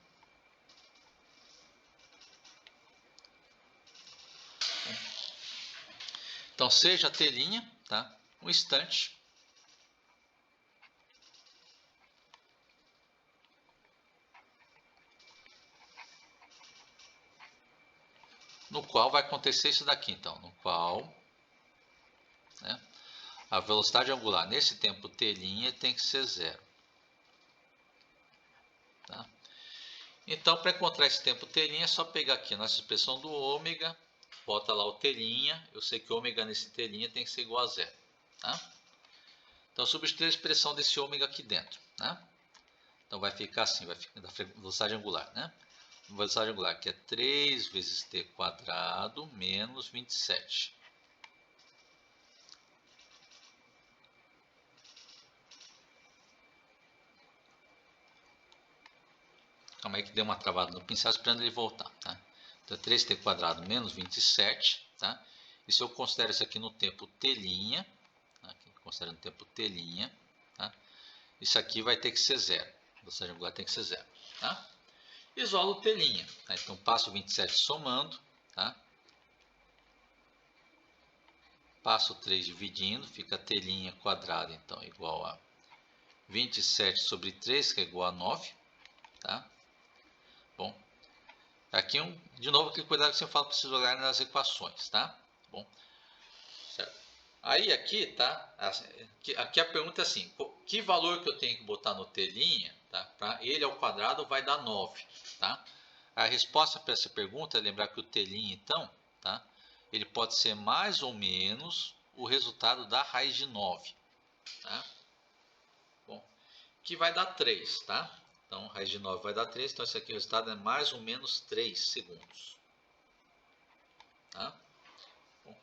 Então seja t', tá? Um instante no qual vai acontecer isso daqui, então, no qual, né, a velocidade angular nesse tempo t' tem que ser zero. Tá? Então, para encontrar esse tempo t' é só pegar aqui a nossa expressão do ômega, bota lá o t', eu sei que ômega nesse t' tem que ser igual a zero. Tá? Então, substituir a expressão desse ômega aqui dentro. Né? Então, vai ficar assim, vai ficar da velocidade angular, né? Velocidade angular, que é 3 vezes t quadrado menos 27. Calma aí que deu uma travada no pincel, esperando ele voltar. Tá? Então, 3t quadrado menos 27. Tá? E se eu considero isso aqui no tempo t', tá? Considero no tempo t', tá? Isso aqui vai ter que ser zero. A velocidade angular tem que ser zero. Tá? Isolo o t'. Tá? Então, passo 27 somando. Tá? Passo 3 dividindo, fica t' quadrado, então, igual a 27 sobre 3, que é igual a 9. Tá? Bom, aqui de novo, aquele cuidado que você fala para vocês olharem nas equações. Tá? Bom, certo. Aí aqui, tá? Aqui a pergunta é assim, que valor que eu tenho que botar no t', tá? Para ele ao quadrado vai dar 9. Tá? A resposta para essa pergunta é lembrar que o t', então, tá? Ele pode ser mais ou menos o resultado da raiz de 9. Tá? Bom, que vai dar 3. Tá? Então, raiz de 9 vai dar 3. Então, esse aqui o resultado é mais ou menos 3 segundos. Tá? Bom,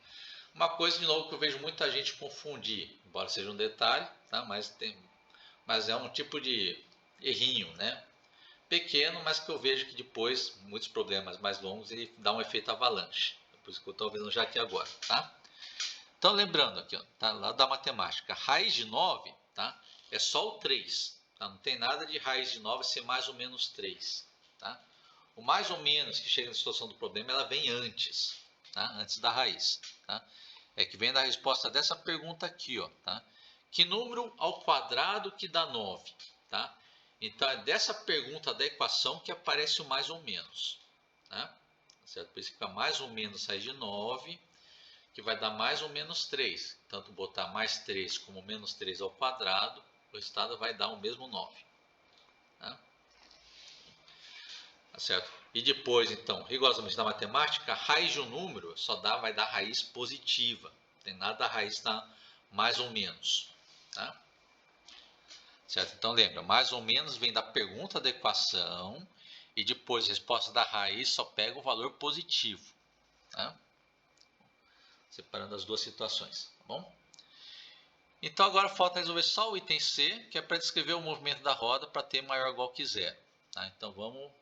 uma coisa, de novo, que eu vejo muita gente confundir, embora seja um detalhe, tá? Mas é um tipo de errinho, né? Pequeno, mas que eu vejo que depois, muitos problemas mais longos, ele dá um efeito avalanche. Por isso que eu estou vendo já aqui agora, tá? Então, lembrando aqui, ó, tá, lá da matemática, raiz de 9, tá, é só o 3. Tá? Não tem nada de raiz de 9 ser mais ou menos 3. Tá? O mais ou menos que chega na situação do problema, ela vem antes, tá? Antes da raiz. Tá? É que vem da resposta dessa pergunta aqui. Ó, tá? Que número ao quadrado que dá 9? Tá? Então, é dessa pergunta da equação que aparece o mais ou menos. Tá? Certo? Por isso fica mais ou menos raiz de 9, que vai dar mais ou menos 3. Tanto botar mais 3 como menos 3 ao quadrado, o resultado vai dar o mesmo 9. Tá? Tá certo? E depois, então, rigorosamente na matemática, a raiz de um número vai dar raiz positiva. Não tem nada da raiz tá mais ou menos. Tá? Certo? Então lembra, mais ou menos vem da pergunta da equação e depois a resposta da raiz só pega o valor positivo. Tá? Separando as duas situações. Tá bom? Então agora falta resolver só o item C, que é para descrever o movimento da roda para t maior ou igual que zero. Tá? Então vamos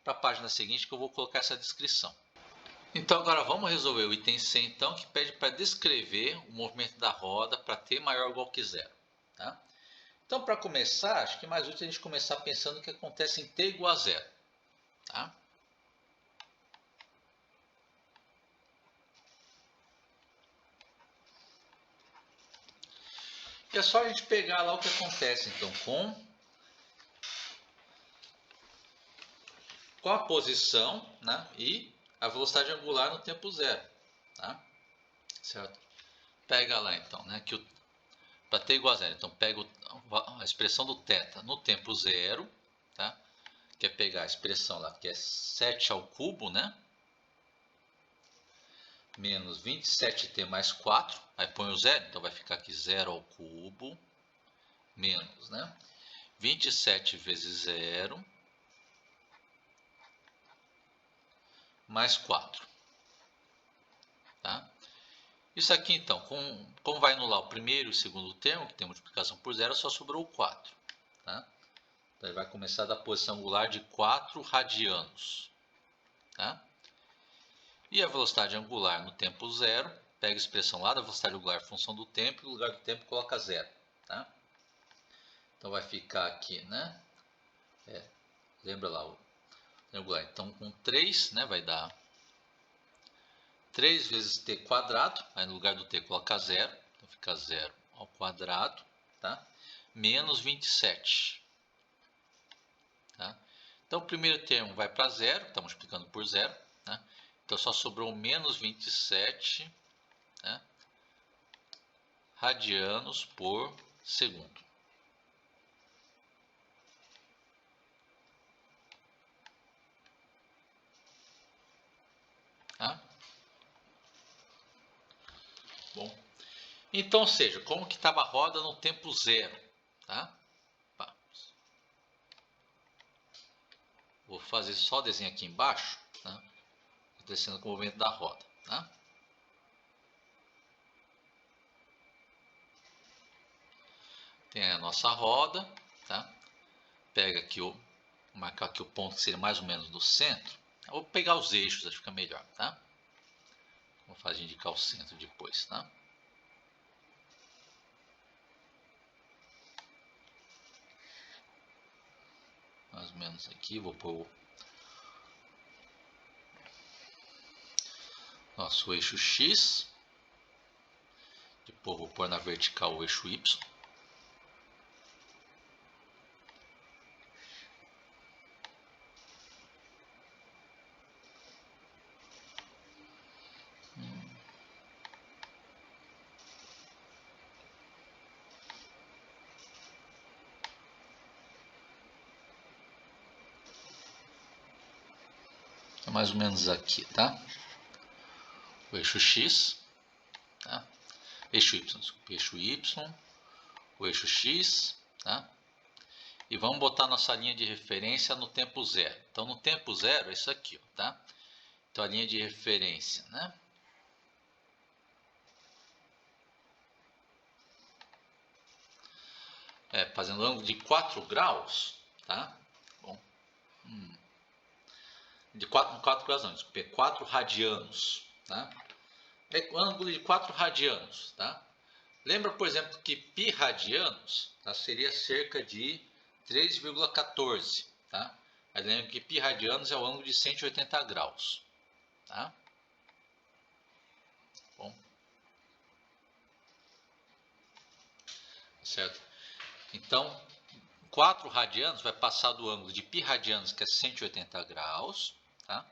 para a página seguinte que eu vou colocar essa descrição. Então agora vamos resolver o item C, então, que pede para descrever o movimento da roda para t maior ou igual que zero. Tá? Então, para começar, acho que é mais útil a gente começar pensando o que acontece em t igual a zero. Tá? E é só a gente pegar lá o que acontece então com a posição, né, e a velocidade angular no tempo zero. Tá? Certo? Pega lá então, né, que para t igual a zero, então pega a expressão do θ no tempo zero, tá? Que é pegar a expressão lá, que é 7 ao cubo, né? Menos 27t mais 4, aí põe o zero, então vai ficar aqui 0 ao cubo, menos, né? 27 vezes 0, mais 4. Tá? Isso aqui, então, como vai anular o primeiro e o segundo termo, que tem multiplicação por zero, só sobrou o 4. Tá? Então, ele vai começar da posição angular de 4 radianos. Tá? E a velocidade angular no tempo zero, pega a expressão lá da velocidade angular função do tempo, e no lugar do tempo coloca zero. Tá? Então, vai ficar aqui, né? Lembra lá o angular. Então, com 3, né, vai dar 3 vezes t quadrado, aí no lugar do t coloca zero, então fica 0 ao quadrado, tá? Menos 27. Tá? Então o primeiro termo vai para zero, está multiplicando por zero, né? Então só sobrou menos 27, né, radianos por segundo. Tá? Bom, então, ou seja, como que estava a roda no tempo zero? Tá? Vou fazer só o desenho aqui embaixo, tá? Descendo com o movimento da roda. Tá? Tem a nossa roda, tá? Pega aqui vou marcar aqui o ponto que seria mais ou menos do centro. Eu vou pegar os eixos, acho que fica melhor, tá? Vou fazer indicar o centro depois, tá? Mais ou menos aqui, vou pôr o nosso eixo X. Depois vou pôr na vertical o eixo Y. É mais ou menos aqui, tá? O eixo X, tá? Eixo Y, desculpa, eixo Y, o eixo X, tá? E vamos botar nossa linha de referência no tempo zero. Então, no tempo zero é isso aqui, ó, tá? Então, a linha de referência, né? Fazendo ângulo de 4 graus, tá? Bom, de 4 graus não, desculpa, 4 radianos, tá? Ângulo de 4 radianos, tá? Lembra, por exemplo, que π radianos, tá, seria cerca de 3,14, tá? Aí lembra que π radianos é o ângulo de 180 graus, tá? Bom, certo? Então, 4 radianos vai passar do ângulo de π radianos, que é 180 graus, tá?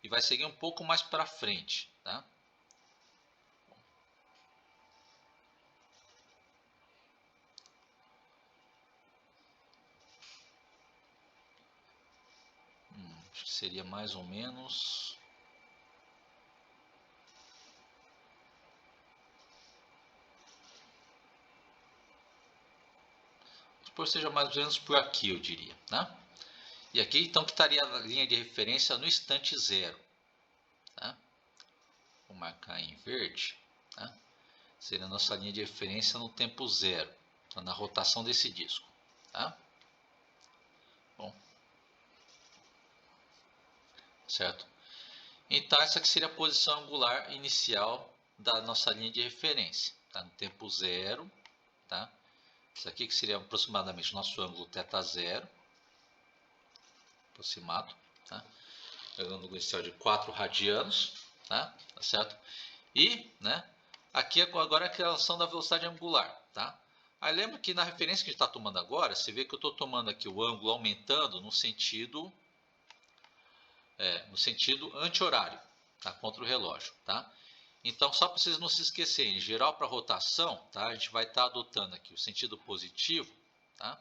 E vai seguir um pouco mais para frente, tá? Acho que seria mais ou menos... Depois seja mais ou menos por aqui, eu diria, tá? E aqui, então, que estaria a linha de referência no instante zero, tá? Vou marcar em verde, tá? Seria a nossa linha de referência no tempo zero, então, na rotação desse disco, tá? Bom, certo? Então, essa aqui seria a posição angular inicial da nossa linha de referência, tá? No tempo zero, tá? Isso aqui que seria aproximadamente o nosso ângulo θ0, aproximado, tá? Ângulo inicial de 4 radianos, tá certo? E, né, aqui agora é a relação da velocidade angular, tá? Aí lembra que na referência que a gente está tomando agora, você vê que eu estou tomando aqui o ângulo aumentando no sentido anti-horário, tá? Contra o relógio, tá? Então, só para vocês não se esquecerem, em geral para rotação, tá? A gente vai estar adotando aqui o sentido positivo, tá?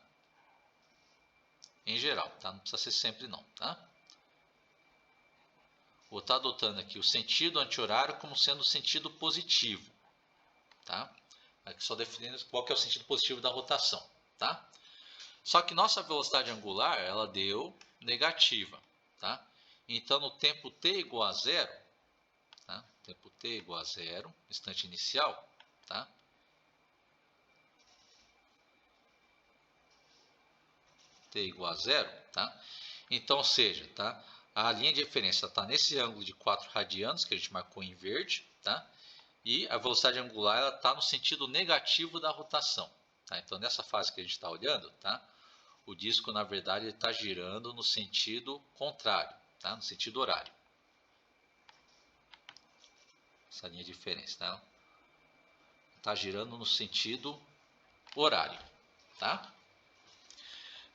Em geral, tá? Não precisa ser sempre não, tá? Vou estar adotando aqui o sentido anti-horário como sendo o sentido positivo, tá? Aqui só definindo qual que é o sentido positivo da rotação, tá? Só que nossa velocidade angular, ela deu negativa, tá? Então, no tempo t igual a zero, tá? Tempo t igual a zero, instante inicial, tá? T igual a zero, tá? Então, ou seja, tá? A linha de referência está nesse ângulo de 4 radianos, que a gente marcou em verde, tá? E a velocidade angular está no sentido negativo da rotação, tá? Então, nessa fase que a gente está olhando, tá? O disco, na verdade, está girando no sentido contrário, tá? No sentido horário. Essa linha de referência, tá? Está girando no sentido horário, tá?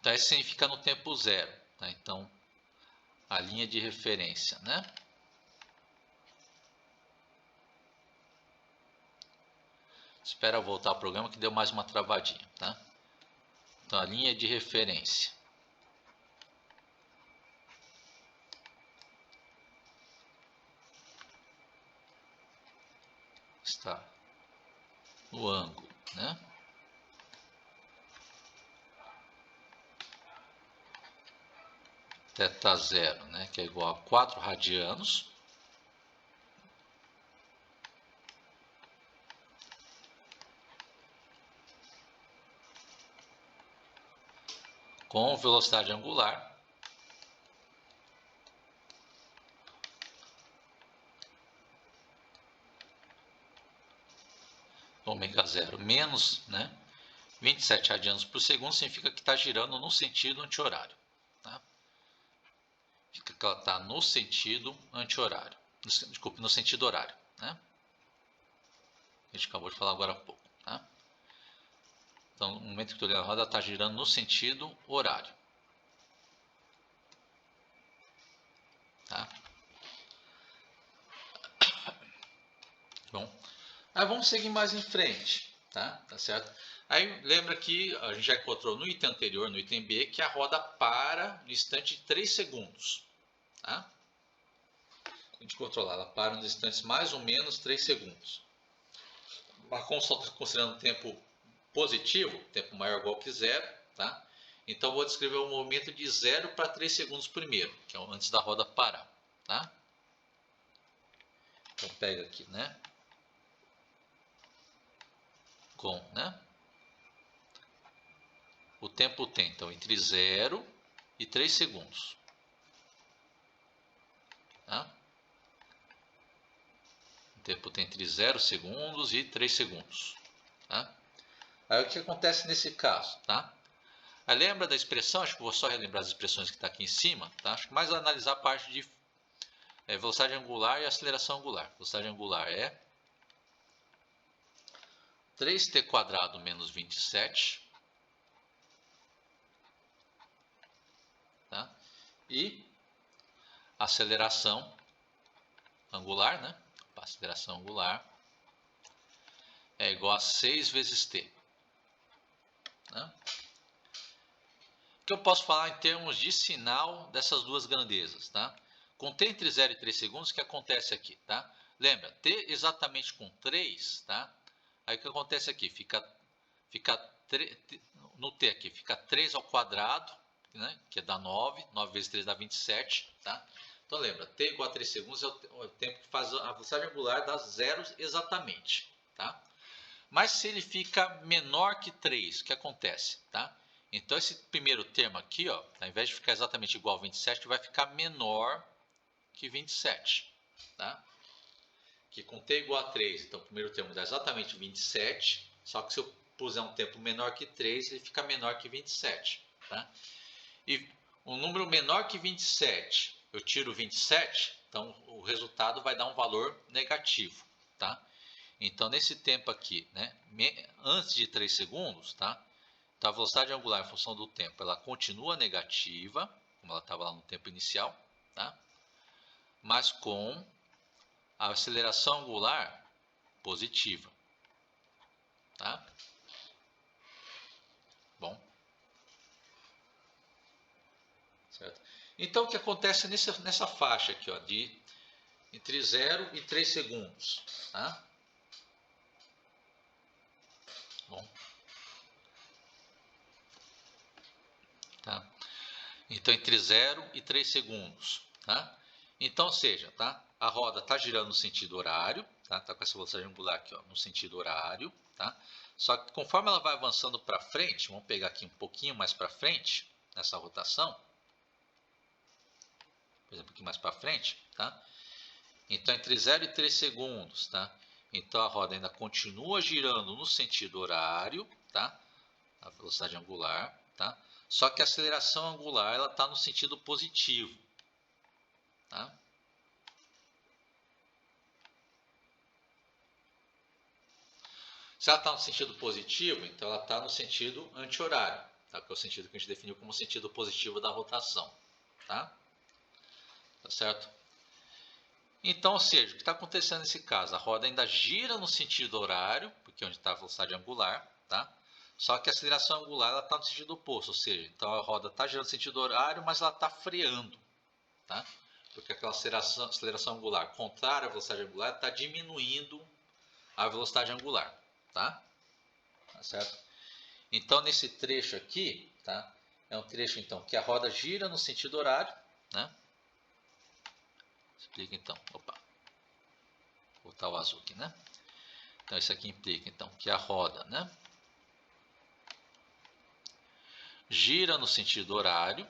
Então, isso significa no tempo zero, tá? Então, a linha de referência, né? Espera voltar ao programa que deu mais uma travadinha, tá? Então, a linha de referência está no ângulo, né? θ0, né? Que é igual a 4 radianos. Com velocidade angular ω0 menos, né, 27 radianos por segundo, significa que está girando no sentido anti-horário. Tá? Fica que ela está no sentido anti-horário. Desculpe, no sentido horário. Né? A gente acabou de falar agora há pouco. Tá? Então, no momento que estou olhando a roda, ela está girando no sentido horário. Tá? Bom, aí vamos seguir mais em frente. Tá certo? Aí lembra que a gente já encontrou no item anterior, no item B, que a roda para no instante de 3 segundos. Tá? A gente controlar, ela para nos instantes mais ou menos 3 segundos. Mas como só estou considerando tempo positivo, tempo maior ou igual que zero, tá? Então vou descrever o movimento de 0 para 3 segundos primeiro, que é antes da roda parar, tá? Então pega aqui, né? Com, né? O tempo tem, então, entre 0 e 3 segundos. Tá? O tempo tem entre 0 segundos e 3 segundos. Tá? Aí o que acontece nesse caso? Tá? Aí lembra da expressão? Acho que vou só relembrar as expressões que está aqui em cima. Tá? Acho que mais analisar a parte de velocidade angular e aceleração angular. Velocidade angular é 3t² menos 27. Tá? E aceleração angular, né? A aceleração angular é igual a 6 vezes t. Né? O que eu posso falar em termos de sinal dessas duas grandezas? Tá? Com t entre 0 e 3 segundos, o que acontece aqui? Tá? Lembra, t exatamente com 3, tá? Aí o que acontece aqui? No t aqui fica 3 ao quadrado, né? Que dá 9, 9 vezes 3 dá 27, tá? Então lembra, t igual a 3 segundos é o tempo que faz a velocidade angular das zeros exatamente, tá? Mas se ele fica menor que 3, o que acontece? Tá? Então esse primeiro termo aqui, ó, ao invés de ficar exatamente igual a 27, vai ficar menor que 27. Tá? Que com t igual a 3, então o primeiro termo dá exatamente 27, só que se eu puser um tempo menor que 3, ele fica menor que 27. Tá? E um número menor que 27, eu tiro 27, então o resultado vai dar um valor negativo. Tá? Então, nesse tempo aqui, né, antes de 3 segundos, tá? Então, a velocidade angular em função do tempo, ela continua negativa, como ela estava lá no tempo inicial, tá? Mas com a aceleração angular positiva. Tá? Bom. Certo? Então, o que acontece nessa faixa aqui, ó, de entre 0 e 3 segundos. Tá? Bom. Tá? Então, entre 0 e 3 segundos. Tá? Então, ou seja, tá? A roda está girando no sentido horário, tá? Tá com essa velocidade angular aqui, ó, no sentido horário. Tá? Só que conforme ela vai avançando para frente, vamos pegar aqui um pouquinho mais para frente, nessa rotação. Por exemplo, aqui mais para frente. Tá? Então, entre 0 e 3 segundos. Tá? Então, a roda ainda continua girando no sentido horário, tá? A velocidade angular. Tá? Só que a aceleração angular está no sentido positivo. Tá? Se ela está no sentido positivo, então ela está no sentido anti-horário, tá? Que é o sentido que a gente definiu como sentido positivo da rotação. Tá? Tá certo? Então, ou seja, o que está acontecendo nesse caso? A roda ainda gira no sentido horário, porque é onde está a velocidade angular, tá? Só que a aceleração angular está no sentido oposto, ou seja, então a roda está girando no sentido horário, mas ela está freando, tá? Porque aquela aceleração angular contrária à velocidade angular está diminuindo a velocidade angular, tá? Tá certo? Então, nesse trecho aqui, tá? É um trecho então que a roda gira no sentido horário, né? Explica então, opa, vou botar o azul aqui, né? Então, isso aqui implica então que a roda, né, gira no sentido horário,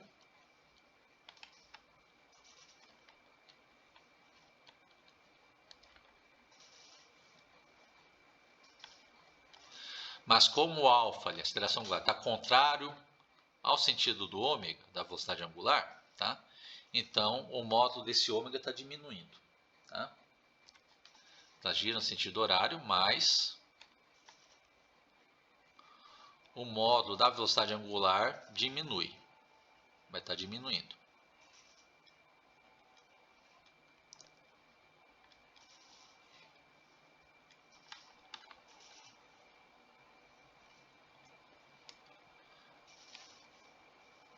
mas como o alfa, a aceleração angular, está contrário ao sentido do ômega, da velocidade angular, tá? Então, o módulo desse ômega está diminuindo, tá? Ela gira no sentido horário, mas o módulo da velocidade angular diminui, vai estar diminuindo.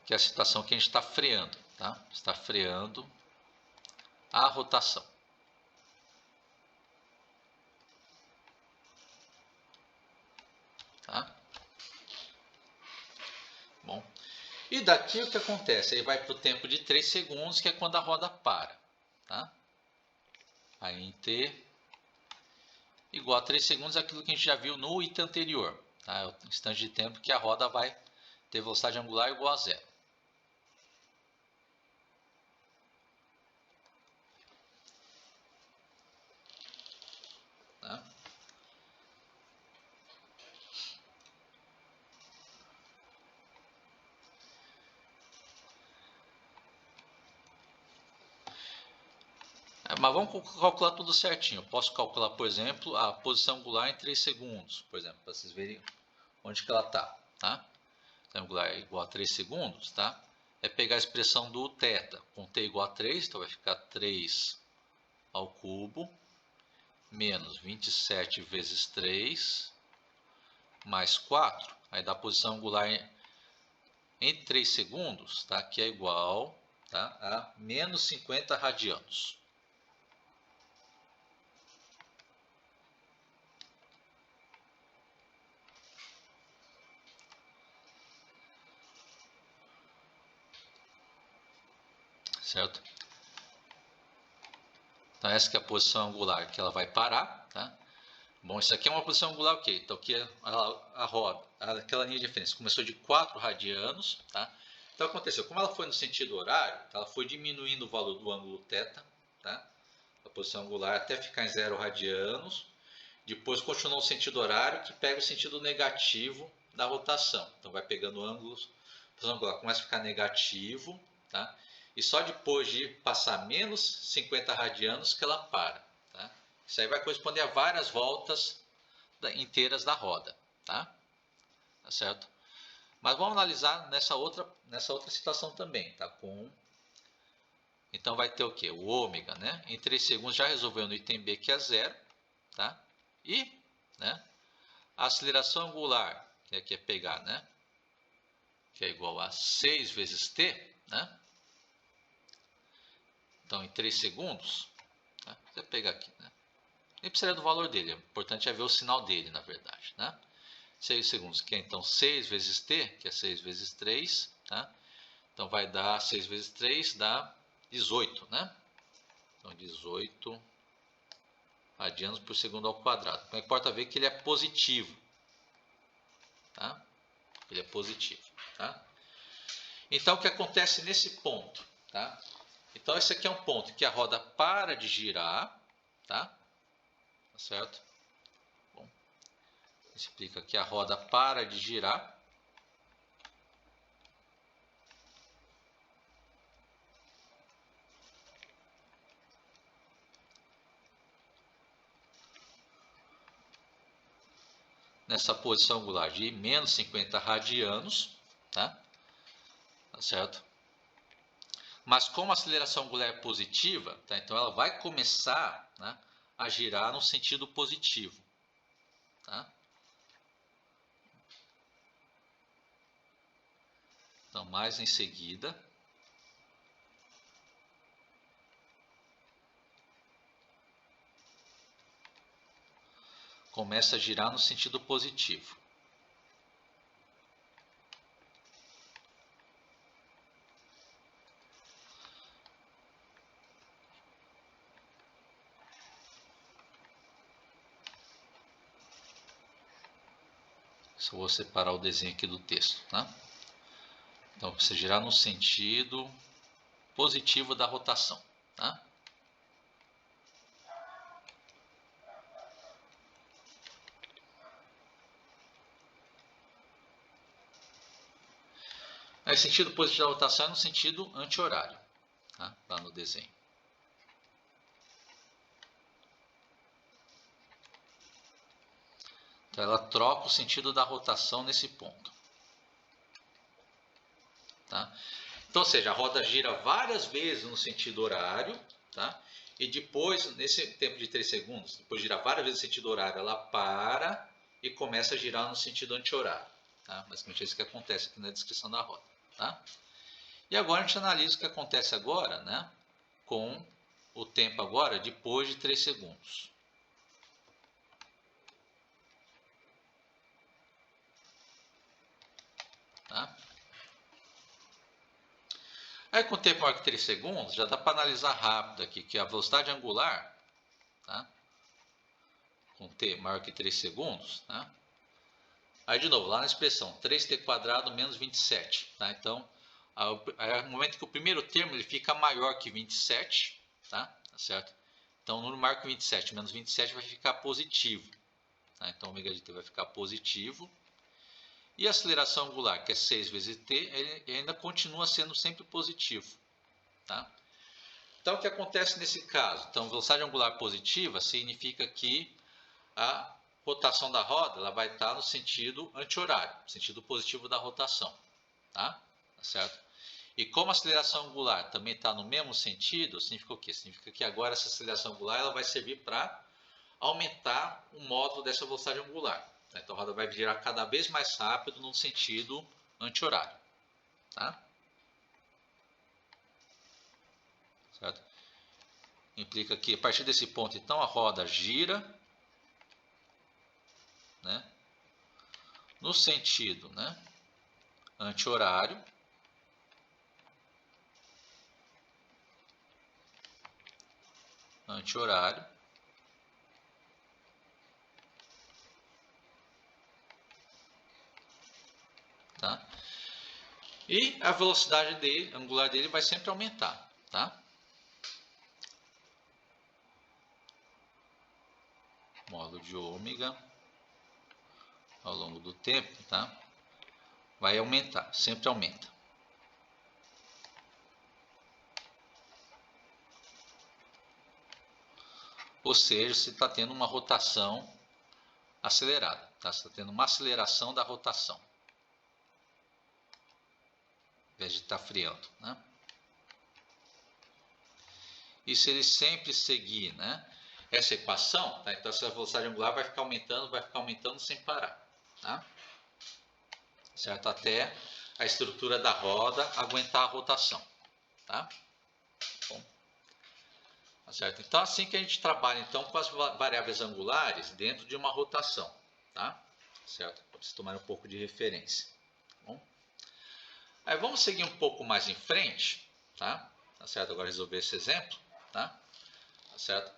Que é a situação que a gente está freando, tá? Está freando a rotação. Tá? Bom, e daqui o que acontece? Aí vai para o tempo de 3 segundos, que é quando a roda para. Tá? Aí em t igual a 3 segundos é aquilo que a gente já viu no item anterior. Tá? É o instante de tempo que a roda vai ter velocidade angular igual a zero. Tá? Mas vamos calcular tudo certinho. Eu posso calcular, por exemplo, a posição angular em 3 segundos, por exemplo, para vocês verem onde que ela está. Tá? Então, angular é igual a 3 segundos, tá? É pegar a expressão do θ, com t igual a 3, então vai ficar 3 ao cubo, menos 27 vezes 3, mais 4. Aí dá a posição angular em 3 segundos, tá? Que é igual, tá, a menos 50 radianos. Certo? Então, essa que é a posição angular que ela vai parar. Tá? Bom, isso aqui é uma posição angular o quê? Então, aqui a roda, aquela linha de referência, começou de 4 radianos. Tá? Então, aconteceu, como ela foi no sentido horário, ela foi diminuindo o valor do ângulo θ, tá? A posição angular até ficar em 0 radianos. Depois continua o sentido horário, que pega o sentido negativo da rotação. Então vai pegando ângulos, começa a ficar negativo, tá? E só depois de passar menos 50 radianos que ela para, tá? Isso aí vai corresponder a várias voltas inteiras da roda, tá? Tá certo? Mas vamos analisar nessa outra situação também, tá? Então vai ter o que? O ômega, né? Em 3 segundos já resolveu no item B, que é 0, tá? E, né, a aceleração angular, que aqui é pegar, né, que é igual a 6 vezes t, né? Então, em 3 segundos, tá? Você pegar aqui, né? Nem precisaria do valor dele, o importante é ver o sinal dele, na verdade, né? 6 segundos, que é então 6 vezes t, que é 6 vezes 3, tá? Então, vai dar 6 vezes 3, dá 18, né? Então, 18 radianos por segundo ao quadrado. Então, importa ver que ele é positivo, tá? Ele é positivo, tá? Então, o que acontece nesse ponto, tá? Então, esse aqui é um ponto que a roda para de girar, tá? Tá certo? Bom, explica que a roda para de girar. Nessa posição angular de menos 50 radianos, tá? Tá certo? Mas como a aceleração angular é positiva, tá? Então ela vai começar, né, a girar no sentido positivo, tá? Então, mais em seguida, começa a girar no sentido positivo. Só vou separar o desenho aqui do texto, tá? Então, precisa girar no sentido positivo da rotação, tá? Aí, sentido positivo da rotação é no sentido anti-horário, tá? Lá no desenho. Então, ela troca o sentido da rotação nesse ponto, tá? Então, ou seja, a roda gira várias vezes no sentido horário, tá? E depois, nesse tempo de 3 segundos, depois de girar várias vezes no sentido horário, ela para e começa a girar no sentido anti-horário, tá? Basicamente é isso que acontece aqui na descrição da roda, tá? E agora a gente analisa o que acontece agora, né, com o tempo agora depois de 3 segundos. Tá? Aí com o tempo maior que 3 segundos, já dá para analisar rápido aqui que a velocidade angular, tá, com t maior que 3 segundos, tá? Aí de novo, lá na expressão 3t² menos 27, tá? Então, no momento que o primeiro termo ele fica maior que 27, tá? Tá certo? Então, o número maior que 27 menos 27 vai ficar positivo, tá? Então, ômega de t vai ficar positivo. E a aceleração angular, que é 6 vezes t, ele ainda continua sendo sempre positivo, tá? Então, o que acontece nesse caso? Então, velocidade angular positiva significa que a rotação da roda ela vai estar no sentido anti-horário, sentido positivo da rotação, tá? Tá certo? E como a aceleração angular também está no mesmo sentido, significa o quê? Significa que agora essa aceleração angular ela vai servir para aumentar o módulo dessa velocidade angular. Então a roda vai girar cada vez mais rápido no sentido anti-horário, tá? Certo? Implica que a partir desse ponto, então, a roda gira, né, no sentido, né, anti-horário, tá? E a velocidade dele, angular dele vai sempre aumentar, tá? Módulo de ômega ao longo do tempo, tá? Vai aumentar, sempre aumenta. Ou seja, você está tendo uma rotação acelerada, tá? Você está tendo uma aceleração da rotação, ao invés de estar freando, né? E se ele sempre seguir, né, essa equação, tá? Então essa velocidade angular vai ficar aumentando sem parar, tá? Certo? Até a estrutura da roda aguentar a rotação, tá? Bom, tá certo? Então assim que a gente trabalha então com as variáveis angulares dentro de uma rotação, tá? Certo? Para vocês tomarem um pouco de referência. Bom, aí vamos seguir um pouco mais em frente, tá? Tá certo? Agora resolver esse exemplo, tá? Tá certo?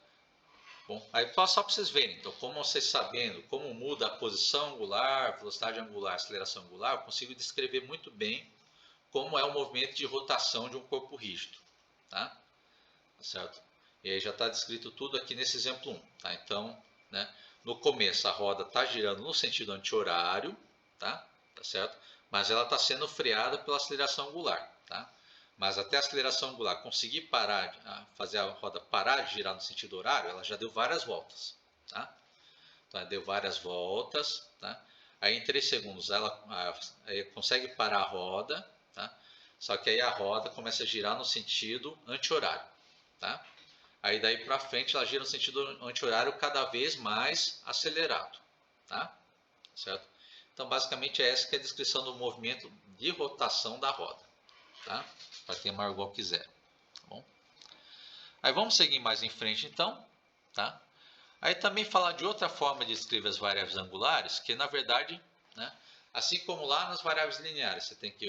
Bom, aí só para vocês verem, então, como vocês sabendo como muda a posição angular, velocidade angular, aceleração angular, eu consigo descrever muito bem como é o movimento de rotação de um corpo rígido, tá? Tá certo? E aí já está descrito tudo aqui nesse exemplo 1, tá? Então, né, no começo a roda está girando no sentido anti-horário, tá? Tá certo? Mas ela está sendo freada pela aceleração angular, tá? Mas até a aceleração angular conseguir parar, fazer a roda parar de girar no sentido horário, ela já deu várias voltas, tá? Então, ela deu várias voltas, tá? Aí em 3 segundos ela consegue parar a roda, tá? Só que aí a roda começa a girar no sentido anti-horário, tá? Aí daí para frente ela gira no sentido anti-horário cada vez mais acelerado, tá? Certo? Então basicamente é essa que é a descrição do movimento de rotação da roda, tá? Para quem marcou quiser, tá bom? Aí vamos seguir mais em frente então, tá? Aí também falar de outra forma de escrever as variáveis angulares, que na verdade, né, assim como lá nas variáveis lineares, você tem que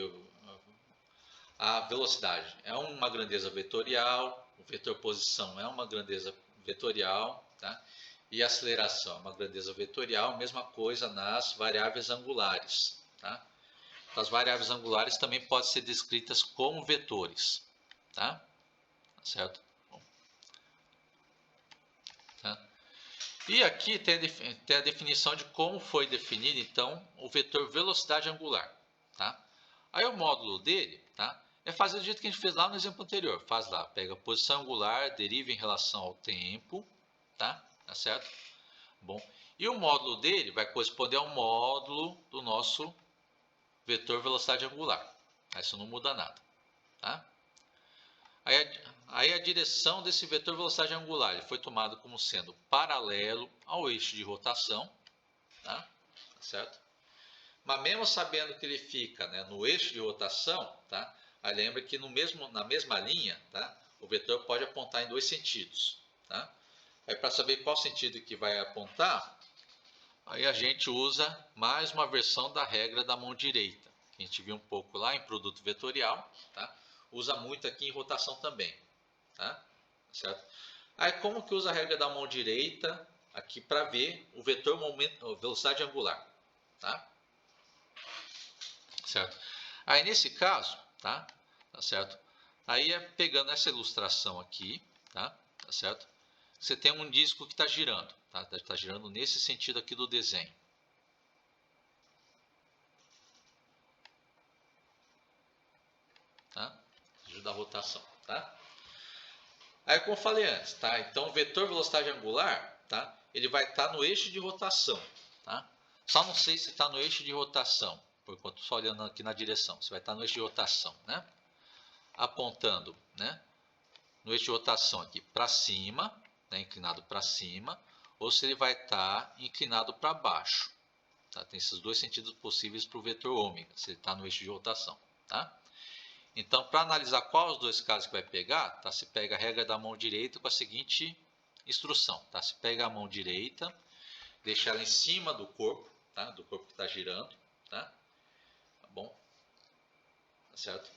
a velocidade é uma grandeza vetorial, o vetor posição é uma grandeza vetorial, tá? E a aceleração é uma grandeza vetorial, mesma coisa nas variáveis angulares, tá? As variáveis angulares também podem ser descritas como vetores, tá? Certo? Bom, tá? E aqui tem a definição de como foi definido então o vetor velocidade angular, tá? Aí o módulo dele, tá, é fazer do jeito que a gente fez lá no exemplo anterior. Faz lá, pega a posição angular, deriva em relação ao tempo, tá? Tá certo? Bom, e o módulo dele vai corresponder ao módulo do nosso vetor velocidade angular. Isso não muda nada, tá? Aí a direção desse vetor velocidade angular ele foi tomado como sendo paralelo ao eixo de rotação, tá? Certo? Mas mesmo sabendo que ele fica, né, no eixo de rotação, tá? Aí lembra que na mesma linha, tá, o vetor pode apontar em dois sentidos, tá? Aí para saber qual sentido que vai apontar, aí a gente usa mais uma versão da regra da mão direita, que a gente viu um pouco lá em produto vetorial, tá? Usa muito aqui em rotação também, tá? Certo? Aí como que usa a regra da mão direita aqui para ver o vetor velocidade angular, tá? Certo? Aí nesse caso, tá? Tá certo? Aí pegando essa ilustração aqui, tá? Tá certo? Você tem um disco que está girando, tá? Está girando nesse sentido aqui do desenho. Tá? Ajuda a rotação, tá? Aí como eu falei antes, tá? Então o vetor velocidade angular, tá? Ele vai estar no eixo de rotação, tá? Só não sei se está no eixo de rotação, por enquanto só olhando aqui na direção. Você vai estar no eixo de rotação, né? Apontando, né, no eixo de rotação aqui para cima, né, inclinado para cima, ou se ele vai estar inclinado para baixo, tá? Tem esses dois sentidos possíveis para o vetor ômega, se ele está no eixo de rotação, tá? Então, para analisar qual os dois casos que vai pegar, tá? Se pega a regra da mão direita com a seguinte instrução, tá? Se pega a mão direita, deixa ela em cima do corpo, tá? Do corpo que está girando, tá? Tá bom? Tá certo?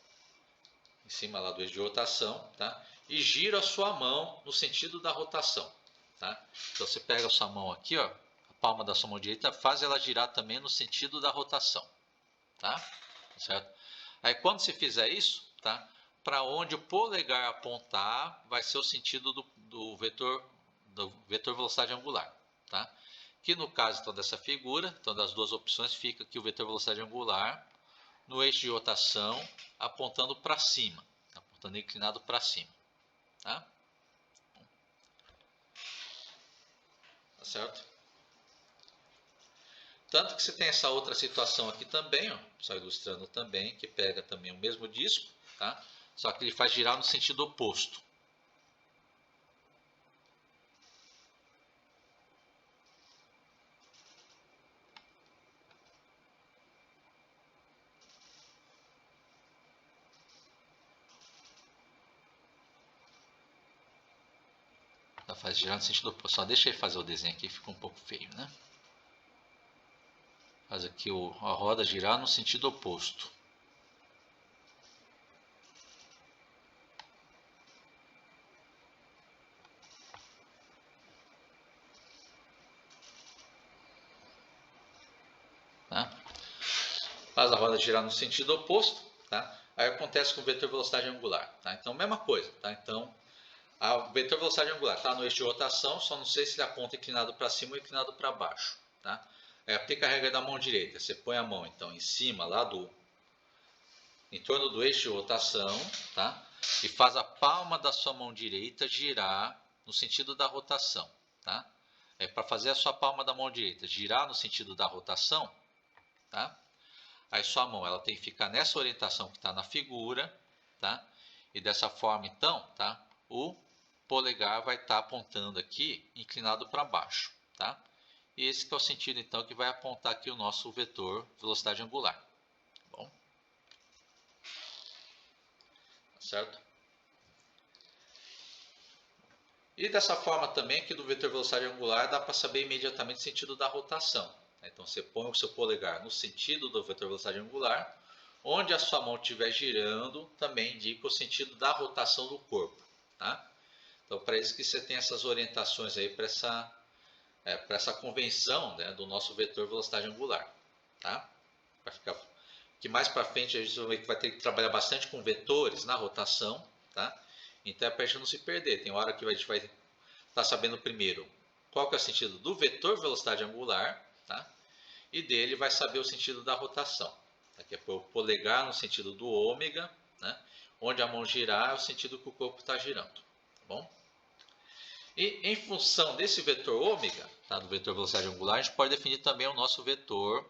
Em cima lá do eixo de rotação, tá? E gira a sua mão no sentido da rotação, tá? Então você pega a sua mão aqui, ó, a palma da sua mão direita, faz ela girar também no sentido da rotação, tá? Certo? Aí quando você fizer isso, tá? Para onde o polegar apontar, vai ser o sentido do vetor velocidade angular, tá? Que no caso então dessa figura, então das duas opções, fica aqui o vetor velocidade angular no eixo de rotação apontando para cima, apontando inclinado para cima, tá? Tá certo? Tanto que você tem essa outra situação aqui também, ó, só ilustrando também, que pega também o mesmo disco, tá? Só que ele faz girar no sentido oposto. Ela faz girar no sentido oposto. Só deixa ele fazer o desenho aqui, ficou um pouco feio, né? Faz aqui a roda girar no sentido oposto. Tá? Faz a roda girar no sentido oposto, tá? Aí acontece com o vetor velocidade angular, tá? Então, mesma coisa, tá? Então, o vetor velocidade angular está no eixo de rotação, só não sei se ele aponta inclinado para cima ou inclinado para baixo, tá? Aí aplica a regra da mão direita. Você põe a mão, então, em cima, em torno do eixo de rotação, tá? E faz a palma da sua mão direita girar no sentido da rotação, tá? Para fazer a sua palma da mão direita girar no sentido da rotação, tá? Aí sua mão ela tem que ficar nessa orientação que está na figura, tá? E dessa forma então, tá? O polegar vai estar apontando aqui, inclinado para baixo, tá? E esse que é o sentido então que vai apontar aqui o nosso vetor velocidade angular, tá bom? Certo? E dessa forma também aqui do vetor velocidade angular dá para saber imediatamente o sentido da rotação. Então você põe o seu polegar no sentido do vetor velocidade angular, onde a sua mão estiver girando também indica o sentido da rotação do corpo, tá? Então para isso que você tem essas orientações aí para essa convenção, né, do nosso vetor velocidade angular, tá? Que mais para frente a gente vai ter que trabalhar bastante com vetores na rotação, tá? Então é para a gente não se perder. Tem hora que a gente vai estar sabendo primeiro qual que é o sentido do vetor velocidade angular, tá? E dele vai saber o sentido da rotação, tá? Que é o polegar no sentido do ômega, né? Onde a mão girar é o sentido que o corpo está girando, tá bom? E em função desse vetor ômega, tá? Do vetor velocidade angular, a gente pode definir também o nosso vetor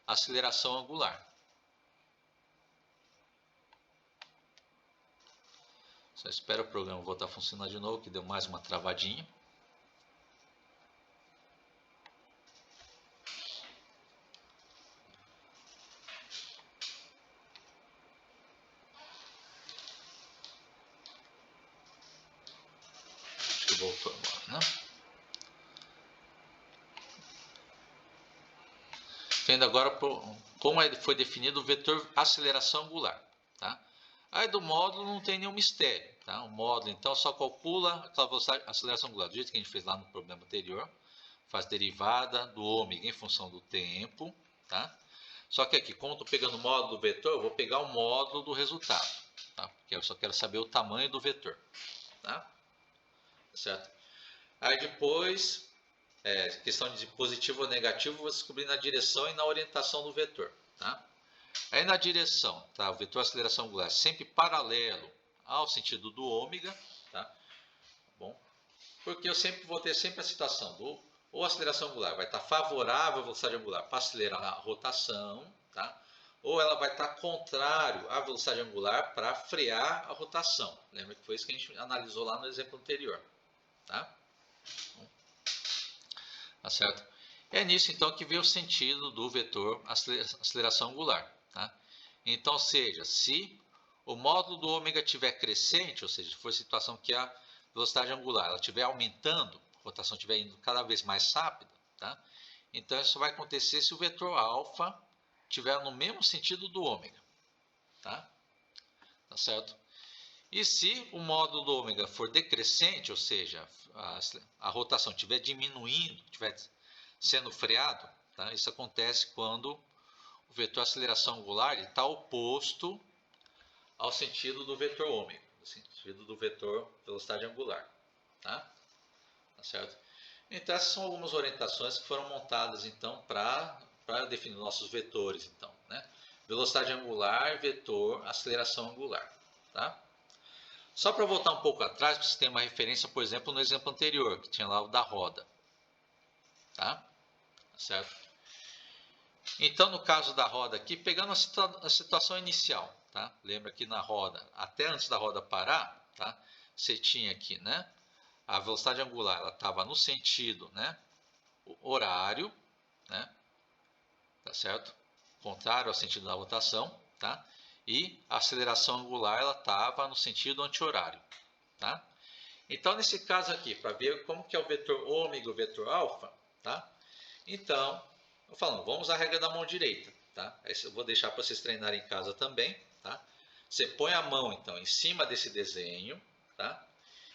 aceleração angular. Só espero o programa voltar a funcionar de novo, que deu mais uma travadinha. Acho que voltou agora, né? Vendo agora como foi definido o vetor aceleração angular, tá? Aí do módulo não tem nenhum mistério, tá? O módulo então só calcula aquela velocidade, aceleração angular, do jeito que a gente fez lá no problema anterior, faz derivada do ômega em função do tempo, tá? Só que aqui, como eu estou pegando o módulo do vetor, eu vou pegar o módulo do resultado, tá? Porque eu só quero saber o tamanho do vetor, tá? Certo? Aí depois, questão de positivo ou negativo, vou descobrir na direção e na orientação do vetor, tá? Aí na direção, tá? O vetor aceleração angular sempre paralelo ao sentido do ômega, tá? Bom, porque eu sempre vou ter sempre a situação do ou a aceleração angular vai estar favorável à velocidade angular para acelerar a rotação, tá? Ou ela vai estar contrário à velocidade angular para frear a rotação. Lembra que foi isso que a gente analisou lá no exemplo anterior, tá? Tá certo? É nisso então que vê o sentido do vetor aceleração angular, tá? Então, seja, se o módulo do ômega estiver crescente, ou seja, se for a situação que a velocidade angular estiver aumentando, a rotação estiver indo cada vez mais rápida, tá? Então isso vai acontecer se o vetor alfa estiver no mesmo sentido do ômega, tá? Tá certo? E se o módulo do ômega for decrescente, ou seja, a rotação estiver diminuindo, estiver sendo freado, tá? Isso acontece quando o vetor aceleração angular está oposto ao sentido do vetor ômega, no sentido do vetor velocidade angular, tá? Tá certo? Então essas são algumas orientações que foram montadas então para definir nossos vetores então, né? Velocidade angular, vetor, aceleração angular, tá? Só para voltar um pouco atrás, para você ter uma referência, por exemplo, no exemplo anterior, que tinha lá o da roda, tá? Certo? Então, no caso da roda aqui, pegando a situação inicial, tá? Lembra que na roda, até antes da roda parar, tá? Você tinha aqui, né? A velocidade angular, ela estava no sentido, né? Horário, né? Tá certo? Contrário ao sentido da rotação, tá? E a aceleração angular, ela estava no sentido anti-horário, tá? Então, nesse caso aqui, para ver como que é o vetor ômega e o vetor alfa, tá? Então, eu falando, vamos usar a regra da mão direita, tá? Essa eu vou deixar para vocês treinarem em casa também, tá? Você põe a mão, então, em cima desse desenho, tá?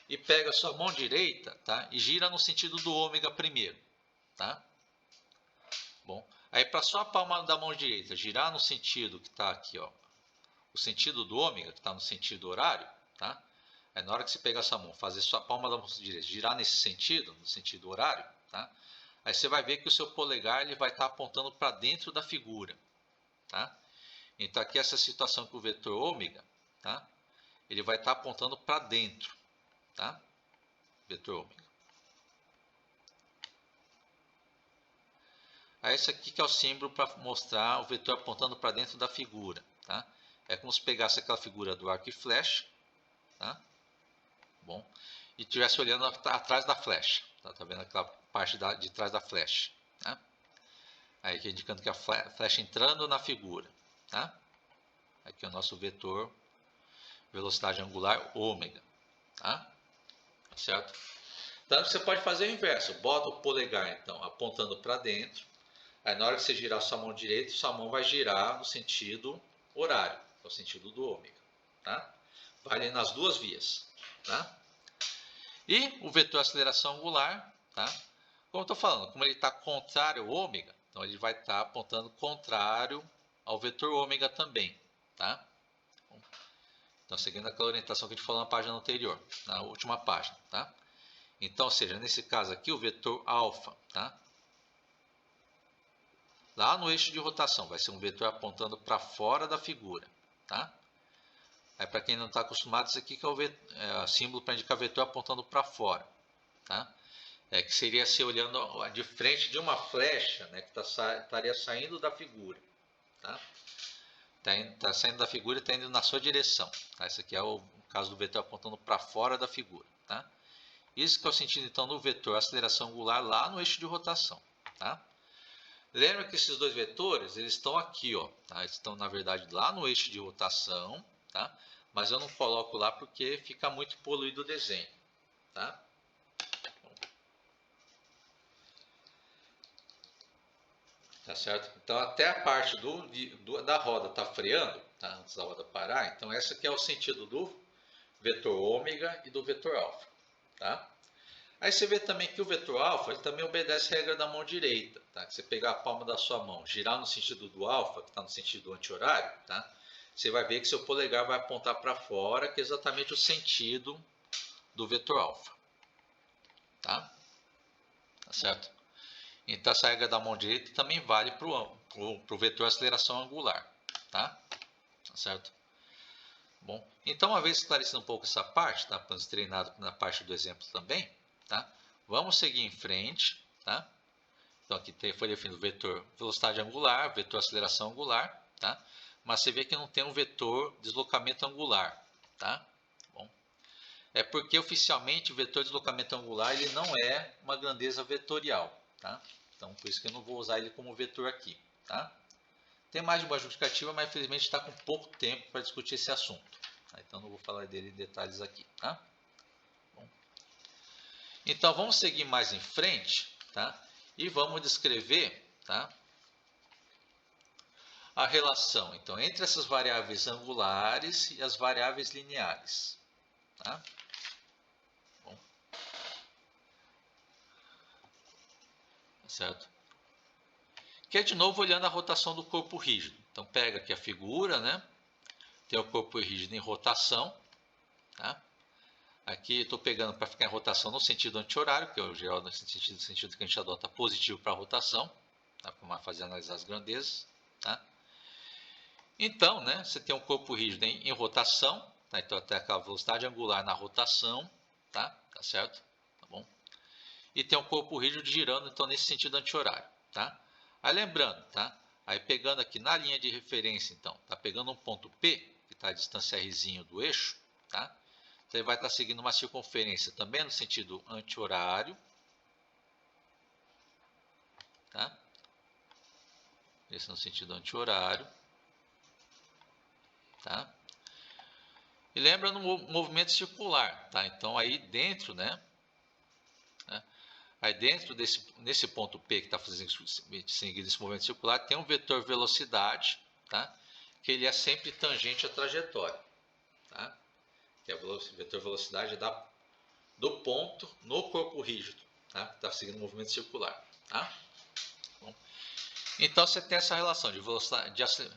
E pega a sua mão direita, tá? E gira no sentido do ômega primeiro, tá? Bom, aí para sua palma da mão direita girar no sentido que está aqui, ó, o sentido do ômega, que está no sentido horário, tá? Aí na hora que você pegar essa mão, fazer sua palma da mão direita girar nesse sentido, no sentido horário, tá? Aí você vai ver que o seu polegar ele vai estar apontando para dentro da figura, tá? Então aqui essa situação com o vetor ômega, tá? Ele vai estar apontando para dentro, tá? Vetor ômega. Aí esse aqui que é o símbolo para mostrar o vetor apontando para dentro da figura, tá? É como se pegasse aquela figura do arco e flecha, tá? Bom, e estivesse olhando atrás da flecha, tá vendo aquela parte de trás da flecha, tá? Aí aqui indicando que a flecha entrando na figura, tá? Aqui é o nosso vetor velocidade angular ômega, tá? Certo? Então você pode fazer o inverso, bota o polegar então apontando para dentro, aí na hora que você girar sua mão direita, sua mão vai girar no sentido horário, no sentido do ômega, tá? Vale nas duas vias, tá? E o vetor aceleração angular, tá? Como eu estou falando, como ele está contrário ao ômega, então ele vai estar apontando contrário ao vetor ômega também, tá? Então, seguindo aquela orientação que a gente falou na página anterior, na última página, tá? Então, ou seja, nesse caso aqui, o vetor alfa, tá? Lá no eixo de rotação, vai ser um vetor apontando para fora da figura, tá? Aí, para quem não está acostumado, isso aqui que é o símbolo para indicar vetor apontando para fora, tá? Que seria se olhando de frente de uma flecha, né, que estaria saindo da figura, tá? Tá saindo da figura e está indo na sua direção, tá? Esse aqui é o caso do vetor apontando para fora da figura, tá? Isso que é o sentido então do vetor aceleração angular lá no eixo de rotação, tá? Lembra que esses dois vetores, eles estão aqui, ó, tá? Eles estão na verdade lá no eixo de rotação, tá? Mas eu não coloco lá porque fica muito poluído o desenho, tá? Tá certo? Então até a parte da roda tá freando, tá? Antes da roda parar, então esse aqui é o sentido do vetor ômega e do vetor alfa, tá? Aí você vê também que o vetor alfa ele também obedece a regra da mão direita, tá? Que você pegar a palma da sua mão, girar no sentido do alfa, que está no sentido anti-horário, tá? Você vai ver que seu polegar vai apontar para fora, que é exatamente o sentido do vetor alfa, tá? Tá certo? Então essa regra da mão direita também vale para o vetor aceleração angular, tá? Tá certo? Bom, então uma vez esclarecendo um pouco essa parte, tá? Para treinado na parte do exemplo também, tá? Vamos seguir em frente, tá? Então aqui foi definido o vetor velocidade angular, vetor aceleração angular, tá? Mas você vê que não tem um vetor deslocamento angular, tá? Bom, é porque oficialmente o vetor deslocamento angular ele não é uma grandeza vetorial, tá? Então por isso que eu não vou usar ele como vetor aqui, tá? Tem mais de uma justificativa, mas infelizmente está com pouco tempo para discutir esse assunto, tá? Então não vou falar dele em detalhes aqui, tá? Bom, então vamos seguir mais em frente, tá? E vamos descrever, tá? A relação então entre essas variáveis angulares e as variáveis lineares, tá? Bom, certo? Que é de novo olhando a rotação do corpo rígido. Então pega aqui a figura, né? Tem o corpo rígido em rotação, tá? Aqui estou pegando para ficar em rotação no sentido anti-horário, que é o geral no sentido que a gente adota positivo para a rotação, tá? Para fazer analisar as grandezas. Tá? Então, né, você tem um corpo rígido em rotação, tá? Então até aquela velocidade angular na rotação, tá certo? Tá bom? E tem um corpo rígido girando então nesse sentido anti-horário, tá? Aí lembrando, tá? Aí pegando aqui na linha de referência, então, tá pegando um ponto P, que está a distância rzinho do eixo, tá? Então ele vai estar seguindo uma circunferência também no sentido anti-horário, tá? Esse no sentido anti-horário, tá? E lembra no movimento circular, tá? Então aí dentro, né? Aí dentro nesse ponto P que está seguindo esse movimento circular, tem um vetor velocidade, tá? Que ele é sempre tangente à trajetória, tá? Que é o vetor velocidade do ponto no corpo rígido, tá? Que está seguindo o movimento circular, tá? Bom, então você tem essa relação de velocidade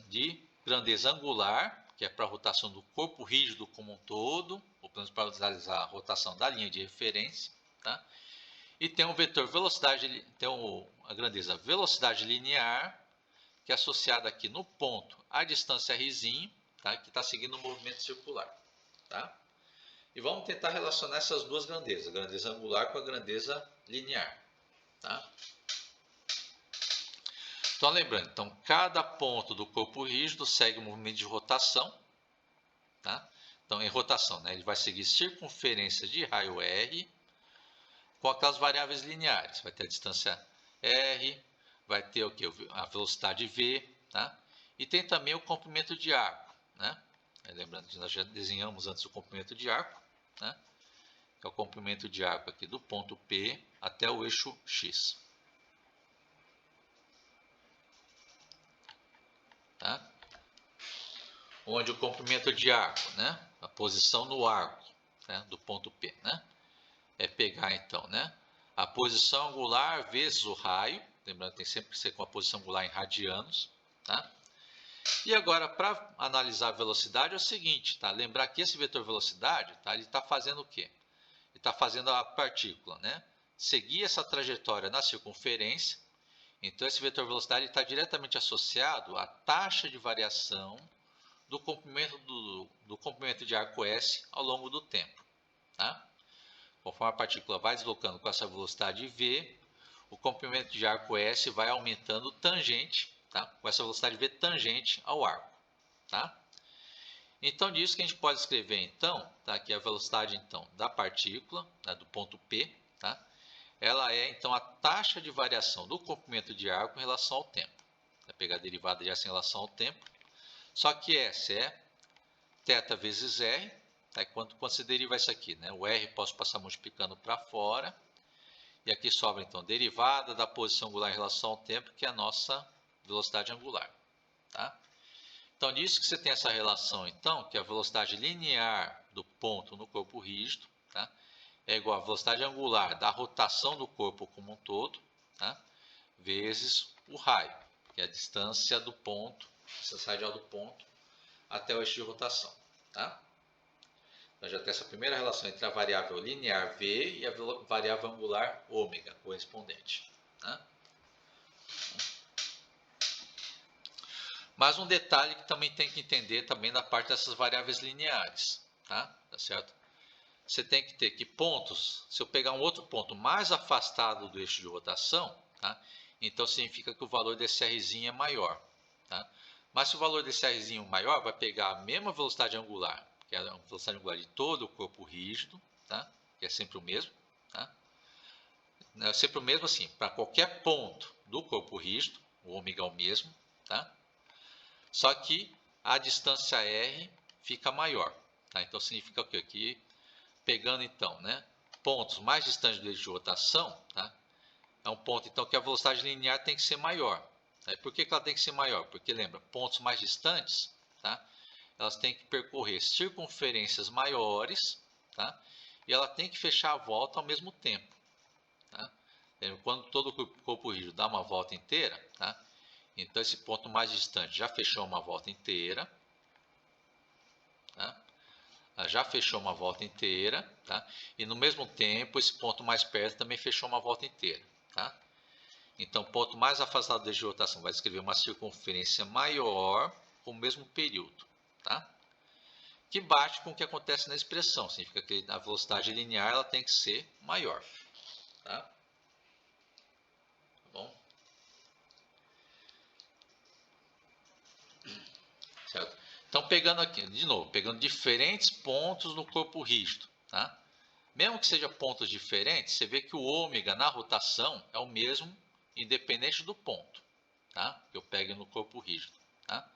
de grandeza angular, que é para a rotação do corpo rígido como um todo, ou pelo menos para analisar a rotação da linha de referência, tá? E tem um vetor velocidade, tem a grandeza velocidade linear, que é associada aqui no ponto à distância rzinho, tá? Que está seguindo o movimento circular, tá? E vamos tentar relacionar essas duas grandezas, a grandeza angular com a grandeza linear, tá? Então lembrando, então cada ponto do corpo rígido segue o movimento de rotação, tá? Então em rotação, né, ele vai seguir circunferência de raio r com aquelas variáveis lineares. Vai ter a distância r, vai ter o que? A velocidade v, tá? E tem também o comprimento de arco, né? Lembrando que nós já desenhamos antes o comprimento de arco, né? Que é o comprimento de arco aqui do ponto P até o eixo X. Tá? Onde o comprimento de arco, né? A posição no arco, né? Do ponto P, né? É pegar então, né? A posição angular vezes o raio, lembrando que tem sempre que ser com a posição angular em radianos, tá? E agora para analisar a velocidade é o seguinte, tá? Lembrar que esse vetor velocidade, tá? Ele está fazendo o quê? Ele está fazendo a partícula, né? Seguir essa trajetória na circunferência. Então esse vetor velocidade está diretamente associado à taxa de variação do comprimento de arco S ao longo do tempo, tá? Conforme a partícula vai deslocando com essa velocidade v, o comprimento de arco S vai aumentando tangente, tá? Com essa velocidade v tangente ao arco, tá? Então, disso que a gente pode escrever, então, tá? Que a velocidade então, da partícula, né, do ponto P, tá? Ela é, então, a taxa de variação do comprimento de arco em relação ao tempo. Vai pegar a derivada de S em relação ao tempo. Só que S é θ vezes R. Tá? Quando você deriva isso aqui, né? O R posso passar multiplicando para fora. E aqui sobra, então, derivada da posição angular em relação ao tempo, que é a nossa velocidade angular. Tá? Então, nisso que você tem essa relação, então, que é a velocidade linear do ponto no corpo rígido, tá? É igual à velocidade angular da rotação do corpo como um todo, tá? Vezes o raio, que é a distância do ponto, distância radial do ponto, até o eixo de rotação. Tá? Então já tem essa primeira relação entre a variável linear v e a variável angular ômega correspondente. Tá? Mas um detalhe que também tem que entender também da parte dessas variáveis lineares. Tá certo? Você tem que ter que pontos, se eu pegar um outro ponto mais afastado do eixo de rotação, tá? Então significa que o valor desse Rzinho é maior. Tá? Mas se o valor desse Rzinho maior, vai pegar a mesma velocidade angular, que é a velocidade angular de todo o corpo rígido, tá? Que é sempre o mesmo. Tá? É sempre o mesmo assim, para qualquer ponto do corpo rígido, o ômega é o mesmo. Tá? Só que a distância R fica maior. Tá? Então significa o quê? Que pegando então, né, pontos mais distantes do eixo de rotação, tá? É um ponto então que a velocidade linear tem que ser maior. Tá? E por que ela tem que ser maior? Porque lembra, pontos mais distantes, tá? Elas têm que percorrer circunferências maiores, tá? E ela tem que fechar a volta ao mesmo tempo. Tá? Quando todo o corpo rígido dá uma volta inteira, tá? Então esse ponto mais distante já fechou uma volta inteira. Tá? ela já fechou uma volta inteira, tá? E no mesmo tempo, esse ponto mais perto também fechou uma volta inteira, tá? Então, o ponto mais afastado do eixo de rotação vai descrever uma circunferência maior com o mesmo período, tá? Que bate com o que acontece na expressão, significa que a velocidade linear ela tem que ser maior, tá? Bom, certo? Então, pegando aqui, de novo, pegando diferentes pontos no corpo rígido, tá? Mesmo que seja pontos diferentes, você vê que o ômega na rotação é o mesmo, independente do ponto, tá? Que eu pego no corpo rígido, tá?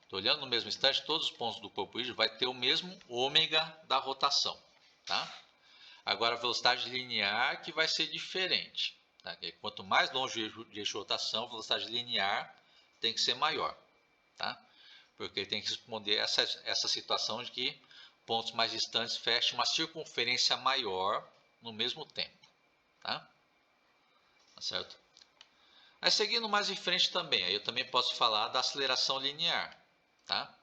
Estou olhando no mesmo instante, todos os pontos do corpo rígido vai ter o mesmo ômega da rotação, tá? Agora, a velocidade linear que vai ser diferente, tá? Quanto mais longe do eixo de rotação, a velocidade linear tem que ser maior, tá? Porque tem que responder essa situação de que pontos mais distantes fechem uma circunferência maior no mesmo tempo, tá? Tá certo? Aí seguindo mais em frente também, aí eu também posso falar da aceleração linear, tá?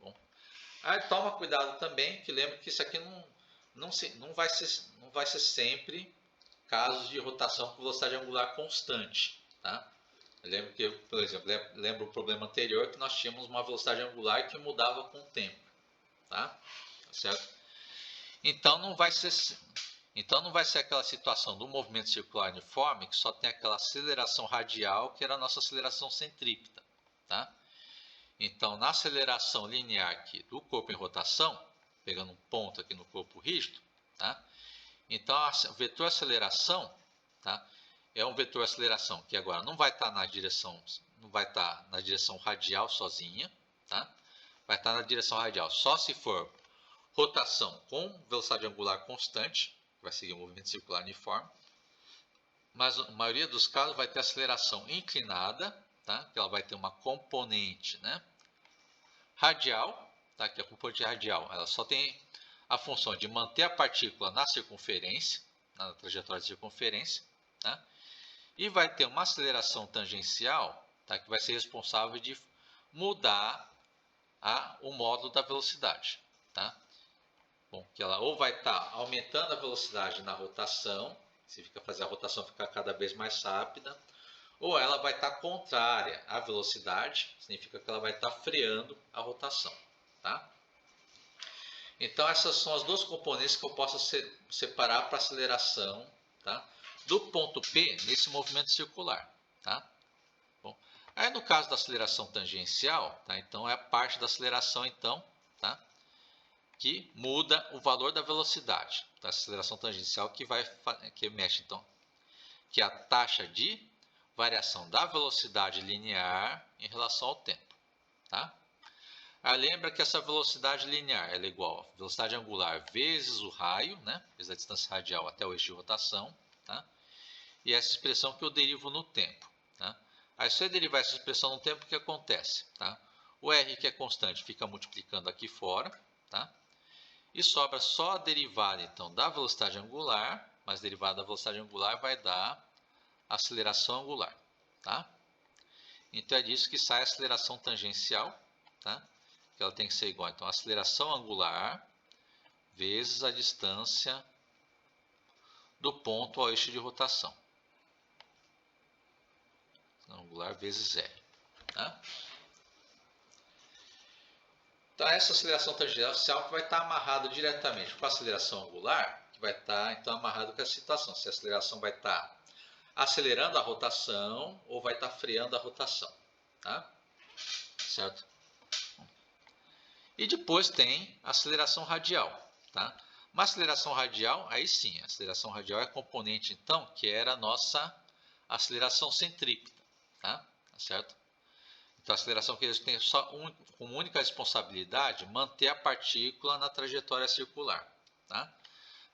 Bom, aí toma cuidado também, que lembra que isso aqui não vai ser sempre casos de rotação com velocidade angular constante, tá? Eu lembro que, por exemplo, lembro o problema anterior que nós tínhamos uma velocidade angular que mudava com o tempo, tá? Certo? Então não vai ser aquela situação do movimento circular uniforme que só tem aquela aceleração radial que era a nossa aceleração centrípeta, tá? Então na aceleração linear aqui do corpo em rotação, pegando um ponto aqui no corpo rígido, tá? Então o vetor aceleração, tá? É um vetor aceleração que agora não vai estar na direção radial sozinha, tá? Vai estar na direção radial só se for rotação com velocidade angular constante, vai seguir o movimento circular uniforme, mas na maioria dos casos vai ter aceleração inclinada, tá? Que ela vai ter uma componente, né, radial, tá? Que a componente radial ela só tem a função de manter a partícula na circunferência, na trajetória de circunferência, tá? E vai ter uma aceleração tangencial, tá? Que vai ser responsável de mudar o módulo da velocidade, tá? Bom, que ela ou vai estar aumentando a velocidade na rotação, significa fazer a rotação ficar cada vez mais rápida, ou ela vai estar contrária à velocidade, significa que ela vai estar freando a rotação, tá? Então essas são as duas componentes que eu posso separar para aceleração, tá? Do ponto P nesse movimento circular, tá? Bom, aí no caso da aceleração tangencial, tá? Então é a parte da aceleração então, tá? Que muda o valor da velocidade da aceleração tangencial que mexe então, que é a taxa de variação da velocidade linear em relação ao tempo, tá? Aí lembra que essa velocidade linear ela é igual a velocidade angular vezes o raio, né? Vezes a distância radial até o eixo de rotação, tá? E essa expressão que eu derivo no tempo, tá? Aí se eu derivar essa expressão no tempo, o que acontece, tá? O r que é constante fica multiplicando aqui fora, tá? E sobra só a derivada então da velocidade angular, mas a derivada da velocidade angular vai dar aceleração angular, tá? Então é disso que sai a aceleração tangencial, tá? Que ela tem que ser igual então a aceleração angular vezes a distância do ponto ao eixo de rotação. Angular vezes r, tá? Então essa aceleração tangencial que vai estar amarrada diretamente com a aceleração angular, que vai estar então amarrado com a situação, se a aceleração vai estar acelerando a rotação ou vai estar freando a rotação, tá? Certo? E depois tem a aceleração radial, tá? Uma aceleração radial, aí sim, a aceleração radial é a componente então que era a nossa aceleração centrípeta, tá? Certo? Então a aceleração que eles têm só como única responsabilidade manter a partícula na trajetória circular, tá?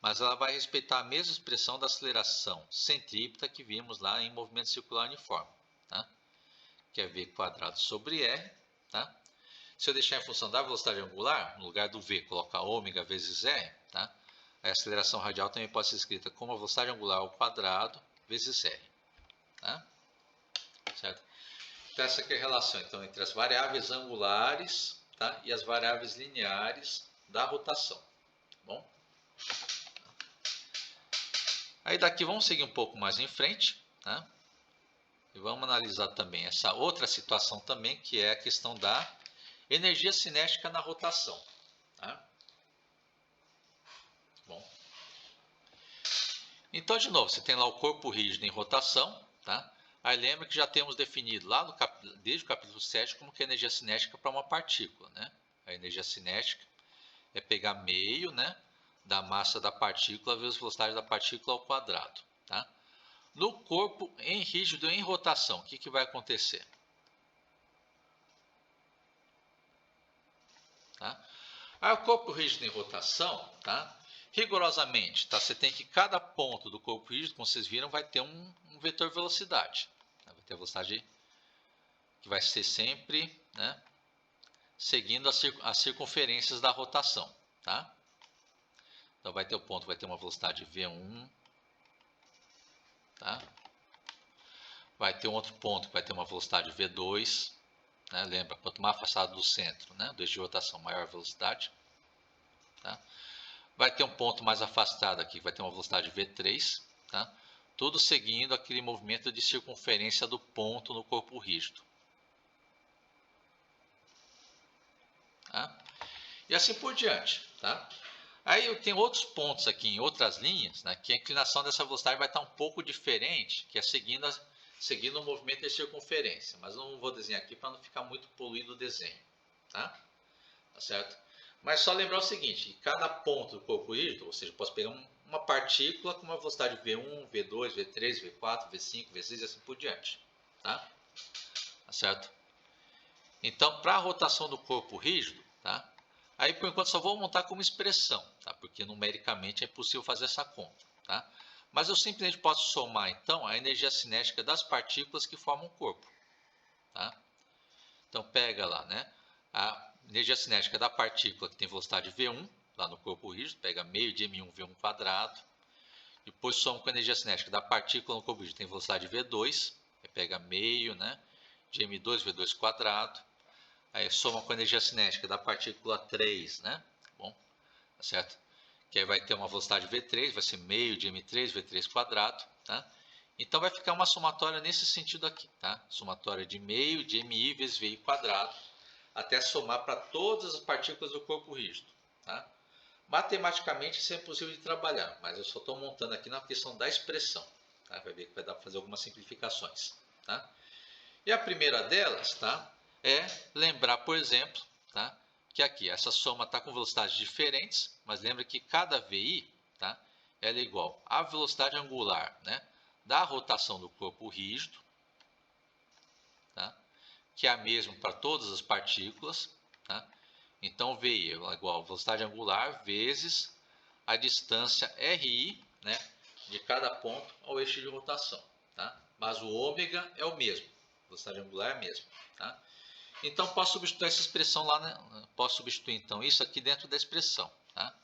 Mas ela vai respeitar a mesma expressão da aceleração centrípeta que vimos lá em movimento circular uniforme, tá? Que é v quadrado sobre r, tá? Se eu deixar em função da velocidade angular, no lugar do v colocar ômega vezes r, tá? A aceleração radial também pode ser escrita como a velocidade angular ao quadrado vezes r, tá? Certo? Então essa aqui é a relação então, entre as variáveis angulares, tá? E as variáveis lineares da rotação. Tá bom? Aí daqui vamos seguir um pouco mais em frente, tá? E vamos analisar também essa outra situação também, que é a questão da energia cinética na rotação. Tá? Bom. Então, de novo, você tem lá o corpo rígido em rotação, tá? Aí lembra que já temos definido lá desde o capítulo 7 como que é a energia cinética para uma partícula, né? A energia cinética é pegar meio, né, da massa da partícula vezes a velocidade da partícula ao quadrado, tá? No corpo em rígido em rotação, o que vai acontecer? Tá? Aí o corpo rígido em rotação, tá? Rigorosamente, tá? Você tem que cada ponto do corpo rígido, como vocês viram, vai ter um vetor velocidade. Tá? Vai ter a velocidade que vai ser sempre, né, seguindo as circunferências da rotação. Tá? Então vai ter o ponto, vai ter uma velocidade V1. Tá? Vai ter um outro ponto que vai ter uma velocidade V2. Né? Lembra, quanto mais afastado do centro, né, do eixo de rotação, maior a velocidade. Tá? Vai ter um ponto mais afastado aqui, vai ter uma velocidade V3, tá? Tudo seguindo aquele movimento de circunferência do ponto no corpo rígido. Tá? E assim por diante. Tá? Aí eu tenho outros pontos aqui em outras linhas, né, que a inclinação dessa velocidade vai estar um pouco diferente, que é seguindo o movimento de circunferência. Mas eu não vou desenhar aqui para não ficar muito poluído o desenho. Tá? Tá certo? Mas só lembrar o seguinte, cada ponto do corpo rígido, ou seja, eu posso pegar uma partícula com uma velocidade V1, V2, V3, V4, V5, V6 e assim por diante. Tá? Tá certo? Então, para a rotação do corpo rígido, tá? Aí por enquanto só vou montar como expressão, tá? Porque numericamente é possível fazer essa conta. Tá? Mas eu simplesmente posso somar então a energia cinética das partículas que formam o corpo. Tá? Então pega lá, né? A energia cinética da partícula que tem velocidade V1, lá no corpo rígido, pega meio de m1 V1 quadrado. Depois soma com a energia cinética da partícula no corpo rígido, tem velocidade V2, pega meio, né, de m2 V2 quadrado. Aí soma com a energia cinética da partícula 3, né? Bom, tá certo? Que aí vai ter uma velocidade V3, vai ser meio de m3 V3 quadrado, tá? Então vai ficar uma somatória nesse sentido aqui, tá? Somatória de meio de mi vezes vi quadrado, até somar para todas as partículas do corpo rígido. Tá? Matematicamente isso é impossível de trabalhar, mas eu só estou montando aqui na questão da expressão. Tá? Vai ver que vai dar para fazer algumas simplificações. Tá? E a primeira delas, tá, é lembrar, por exemplo, tá, que aqui essa soma está com velocidades diferentes, mas lembra que cada VI, tá, ela é igual à velocidade angular, né, da rotação do corpo rígido, tá, que é a mesma para todas as partículas. Tá? Então, VI é igual a velocidade angular vezes a distância RI, né, de cada ponto ao eixo de rotação. Tá? Mas o ômega é o mesmo, a velocidade angular é a mesma. Tá? Então, posso substituir essa expressão lá, né? Posso substituir então isso aqui dentro da expressão. Tá?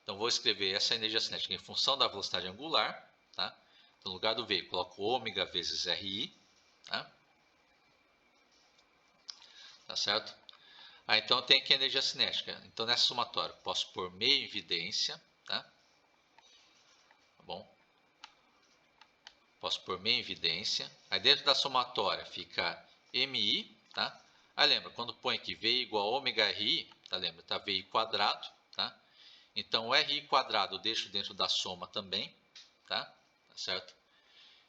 Então, vou escrever essa energia cinética em função da velocidade angular. Tá? Então, no lugar do V, coloco ômega vezes RI. Tá? Tá certo? Então tem aqui a energia cinética. Então nessa somatória posso pôr meio em evidência. Tá bom? Posso pôr meio em evidência. Aí dentro da somatória fica MI. Tá? Aí lembra, quando põe aqui V igual a ômega RI, tá? Lembra, tá VI quadrado. Tá? Então o RI quadrado eu deixo dentro da soma também. Tá? Tá certo?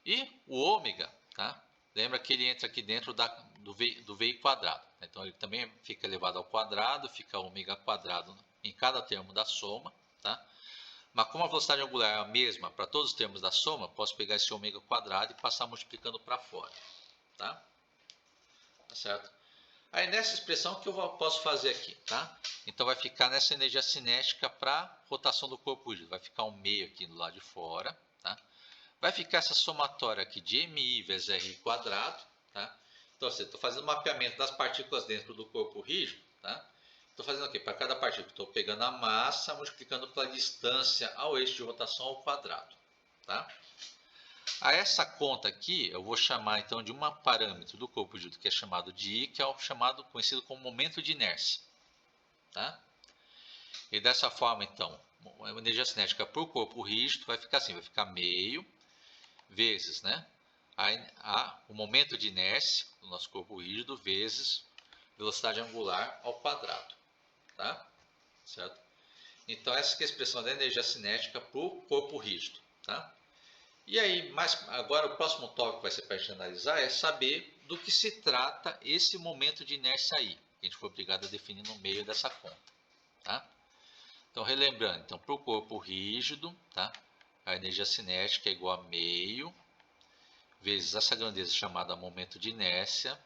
E o ômega, tá? Lembra que ele entra aqui dentro do VI quadrado. Então ele também fica elevado ao quadrado, fica ômega quadrado em cada termo da soma. Tá? Mas como a velocidade angular é a mesma para todos os termos da soma, posso pegar esse ômega quadrado e passar multiplicando para fora. Tá? Tá certo? Aí nessa expressão o que eu posso fazer aqui? Tá? Então vai ficar nessa energia cinética para rotação do corpo rígido. Vai ficar um meio aqui do lado de fora. Tá? Vai ficar essa somatória aqui de mi vezes r quadrado. Tá? Então, estou fazendo o mapeamento das partículas dentro do corpo rígido. Tá? Estou fazendo o quê? Para cada partícula, estou pegando a massa, multiplicando pela distância ao eixo de rotação ao quadrado. Tá? A essa conta aqui, eu vou chamar então de um parâmetro do corpo rígido que é chamado de I, que é o conhecido como momento de inércia. Tá? E dessa forma, então, a energia cinética por corpo rígido vai ficar assim, vai ficar meio vezes, né, o momento de inércia do nosso corpo rígido vezes velocidade angular ao quadrado, tá? Certo? Então essa que é a expressão da energia cinética por corpo rígido, tá? E aí, agora o próximo tópico que vai ser para a gente analisar é saber do que se trata esse momento de inércia aí, que a gente foi obrigado a definir no meio dessa conta, tá? Então, relembrando, então, para o corpo rígido, tá? A energia cinética é igual a meio vezes essa grandeza chamada momento de inércia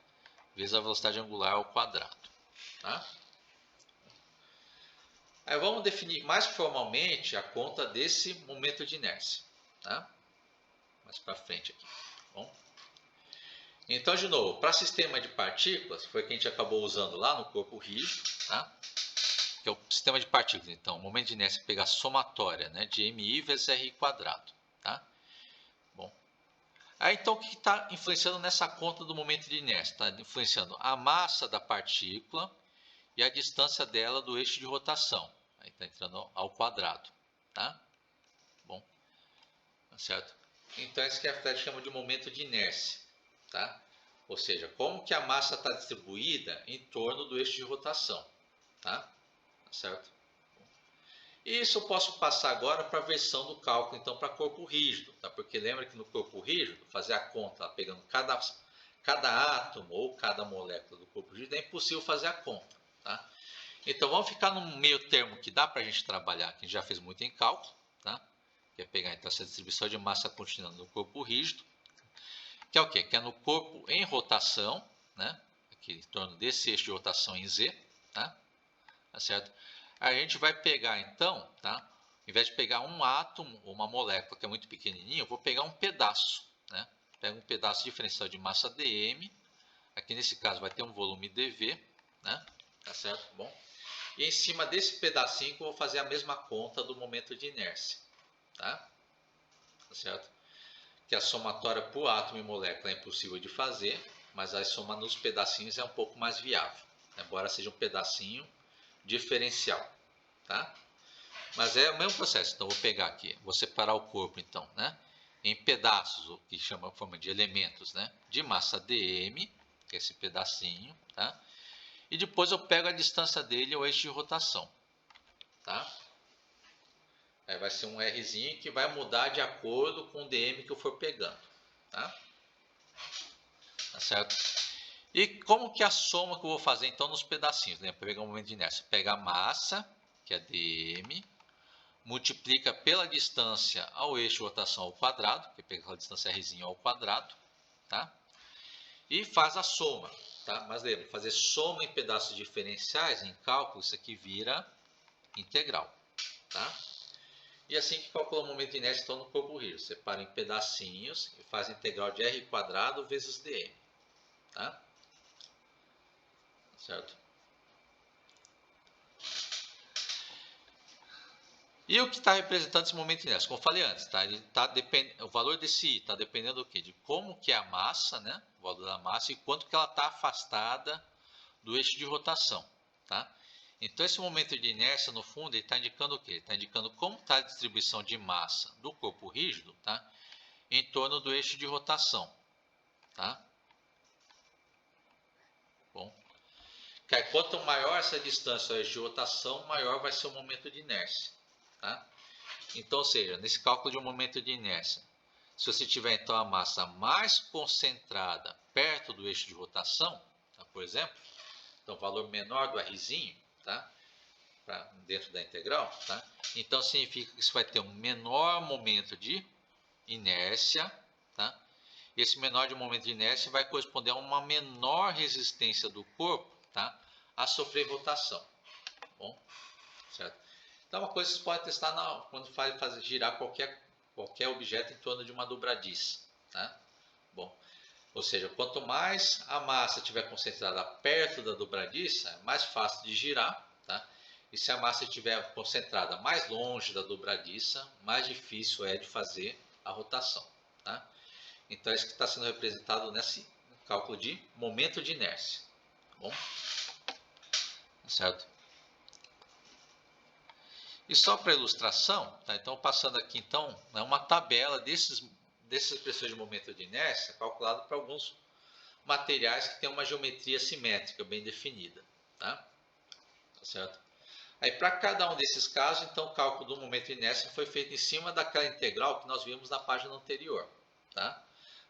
vezes a velocidade angular ao quadrado, tá? Aí vamos definir mais formalmente a conta desse momento de inércia, tá? Mais para frente aqui. Bom, então, de novo, para sistema de partículas, foi o que a gente acabou usando lá no corpo rígido, tá? Que é o sistema de partículas. Então, o momento de inércia é pegar a somatória, né, de MI vezes RI quadrado, tá? Bom, aí então o que está influenciando nessa conta do momento de inércia? Está influenciando a massa da partícula e a distância dela do eixo de rotação. Aí está entrando ao quadrado, tá? Bom, certo? Então, isso que a Fred chama de momento de inércia, tá? Ou seja, como que a massa está distribuída em torno do eixo de rotação, tá? Certo? Isso eu posso passar agora para a versão do cálculo, então, para corpo rígido, tá? Porque lembra que no corpo rígido, fazer a conta pegando cada átomo ou cada molécula do corpo rígido é impossível fazer a conta, tá? Então, vamos ficar no meio termo que dá para a gente trabalhar, que a gente já fez muito em cálculo, tá? Que é pegar então essa distribuição de massa contínua no corpo rígido, que é o quê? Que é no corpo em rotação, né? Aqui em torno desse eixo de rotação em Z, tá? Tá certo? A gente vai pegar então, tá? Ao invés de pegar um átomo ou uma molécula que é muito pequenininho, eu vou pegar um pedaço, né? Pego um pedaço diferencial de massa dm, aqui nesse caso vai ter um volume dv, né? Tá certo? Bom. E em cima desse pedacinho que eu vou fazer a mesma conta do momento de inércia, tá? Tá certo? Que a somatória por átomo e molécula é impossível de fazer, mas a soma nos pedacinhos é um pouco mais viável, embora seja um pedacinho diferencial, tá? Mas é o mesmo processo. Então, vou pegar aqui, vou separar o corpo, então, né? Em pedaços, o que chama forma de elementos, né? De massa dm, que é esse pedacinho, tá? E depois eu pego a distância dele ao eixo de rotação, tá? Aí vai ser um Rzinho que vai mudar de acordo com o dm que eu for pegando, tá? Tá certo? E como que é a soma que eu vou fazer então nos pedacinhos, né? Para pegar o momento de inércia, pega a massa, que é dm, multiplica pela distância ao eixo de rotação ao quadrado, que pega aquela distância Rzinho ao quadrado, tá? E faz a soma, tá? Mas lembra, fazer soma em pedaços diferenciais, em cálculo, isso aqui vira integral, tá? E assim que calcula o momento de inércia então, no corpo rígido, separa em pedacinhos e faz a integral de r quadrado vezes dm, tá? Certo? E o que está representando esse momento de inércia? Como eu falei antes, tá? O valor desse I está dependendo do quê? De como que é a massa, né? O valor da massa e quanto que ela está afastada do eixo de rotação, tá? Então, esse momento de inércia, no fundo, ele está indicando o quê? Ele está indicando como está a distribuição de massa do corpo rígido, tá? Em torno do eixo de rotação, tá? Bom, que aí, quanto maior essa distância ao eixo de rotação, maior vai ser o momento de inércia, tá? Então, ou seja, nesse cálculo de um momento de inércia, se você tiver então a massa mais concentrada perto do eixo de rotação, tá, por exemplo, então valor menor do Rzinho, tá, dentro da integral, tá, então significa que você vai ter um menor momento de inércia, tá, esse menor de momento de inércia vai corresponder a uma menor resistência do corpo, tá, a sofrer rotação. Bom, certo? Então, uma coisa que você pode testar quando faz girar qualquer objeto em torno de uma dobradiça, tá? Bom, ou seja, quanto mais a massa estiver concentrada perto da dobradiça, é mais fácil de girar, tá? E se a massa estiver concentrada mais longe da dobradiça, mais difícil é de fazer a rotação, tá? Então, é isso que está sendo representado nesse cálculo de momento de inércia, tá bom? Certo? E só para ilustração, tá? Então passando aqui então, é uma tabela dessas expressões de momento de inércia calculado para alguns materiais que têm uma geometria simétrica bem definida, tá? Tá certo? Aí para cada um desses casos, então o cálculo do momento de inércia foi feito em cima daquela integral que nós vimos na página anterior, tá?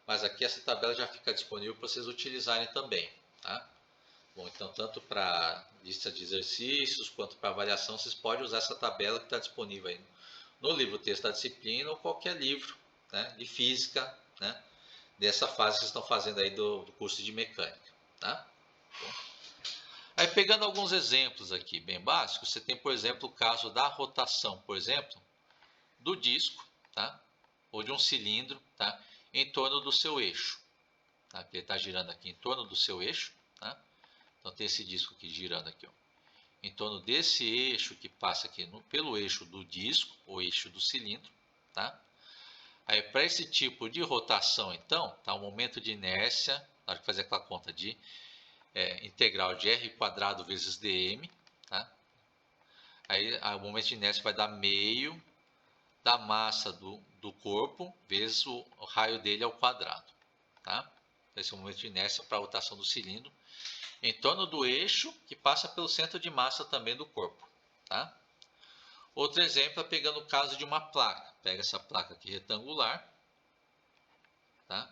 Mas aqui essa tabela já fica disponível para vocês utilizarem também, tá? Bom, então tanto para lista de exercícios quanto para avaliação, vocês podem usar essa tabela que está disponível aí no livro texto da disciplina ou qualquer livro, né, de física, né, dessa fase que vocês estão fazendo aí do curso de mecânica, tá? Bom, aí pegando alguns exemplos aqui bem básicos, você tem, por exemplo, o caso da rotação, por exemplo, do disco, tá? Ou de um cilindro, tá? Em torno do seu eixo, tá? Ele está girando aqui em torno do seu eixo, tá? Então tem esse disco aqui girando aqui, ó, em torno desse eixo que passa aqui pelo eixo do disco, ou eixo do cilindro, tá? Aí para esse tipo de rotação, então, tá, o momento de inércia, na hora de fazer aquela conta de integral de r² vezes dm, tá? Aí o momento de inércia vai dar meio da massa do corpo vezes o raio dele ao quadrado, tá? Esse é o momento de inércia para a rotação do cilindro em torno do eixo que passa pelo centro de massa também do corpo, tá? Outro exemplo é pegando o caso de uma placa. Pega essa placa aqui retangular, tá?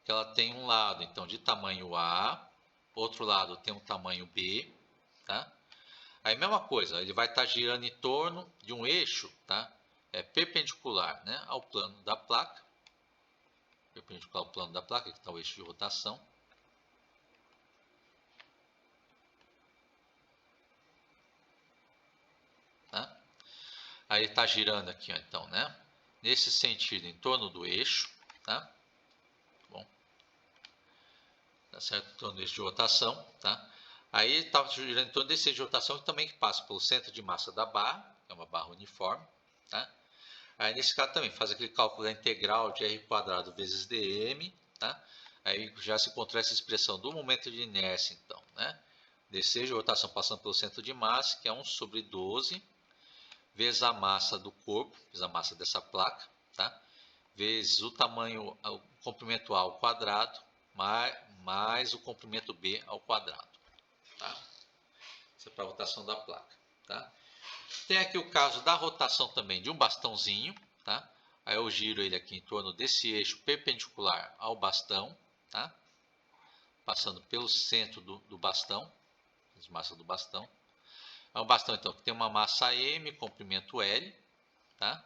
Que ela tem um lado então de tamanho A, outro lado tem um tamanho B, tá? Aí mesma coisa, ele vai estar girando em torno de um eixo, tá? Perpendicular, né, ao plano da placa, perpendicular ao plano da placa, que está o eixo de rotação. Tá? Aí está girando aqui, ó, então, né? Nesse sentido, em torno do eixo, tá? Bom, tá certo? Em torno do eixo de rotação, tá? Aí está girando em torno desse eixo de rotação também que passa pelo centro de massa da barra, que é uma barra uniforme, tá? Aí nesse caso também faz aquele cálculo da integral de r² vezes dm, tá? Aí já se encontrou essa expressão do momento de inércia, então, né? Desse eixo de rotação passando pelo centro de massa, que é 1/12 vezes a massa do corpo, vezes a massa dessa placa, tá? Vezes o tamanho, o comprimento A ao quadrado, mais o comprimento B ao quadrado, tá? Isso é para a rotação da placa, tá? Tem aqui o caso da rotação também de um bastãozinho, tá? Aí eu giro ele aqui em torno desse eixo perpendicular ao bastão, tá? Passando pelo centro do bastão, de massa do bastão. É um bastão então que tem uma massa M, comprimento L, tá?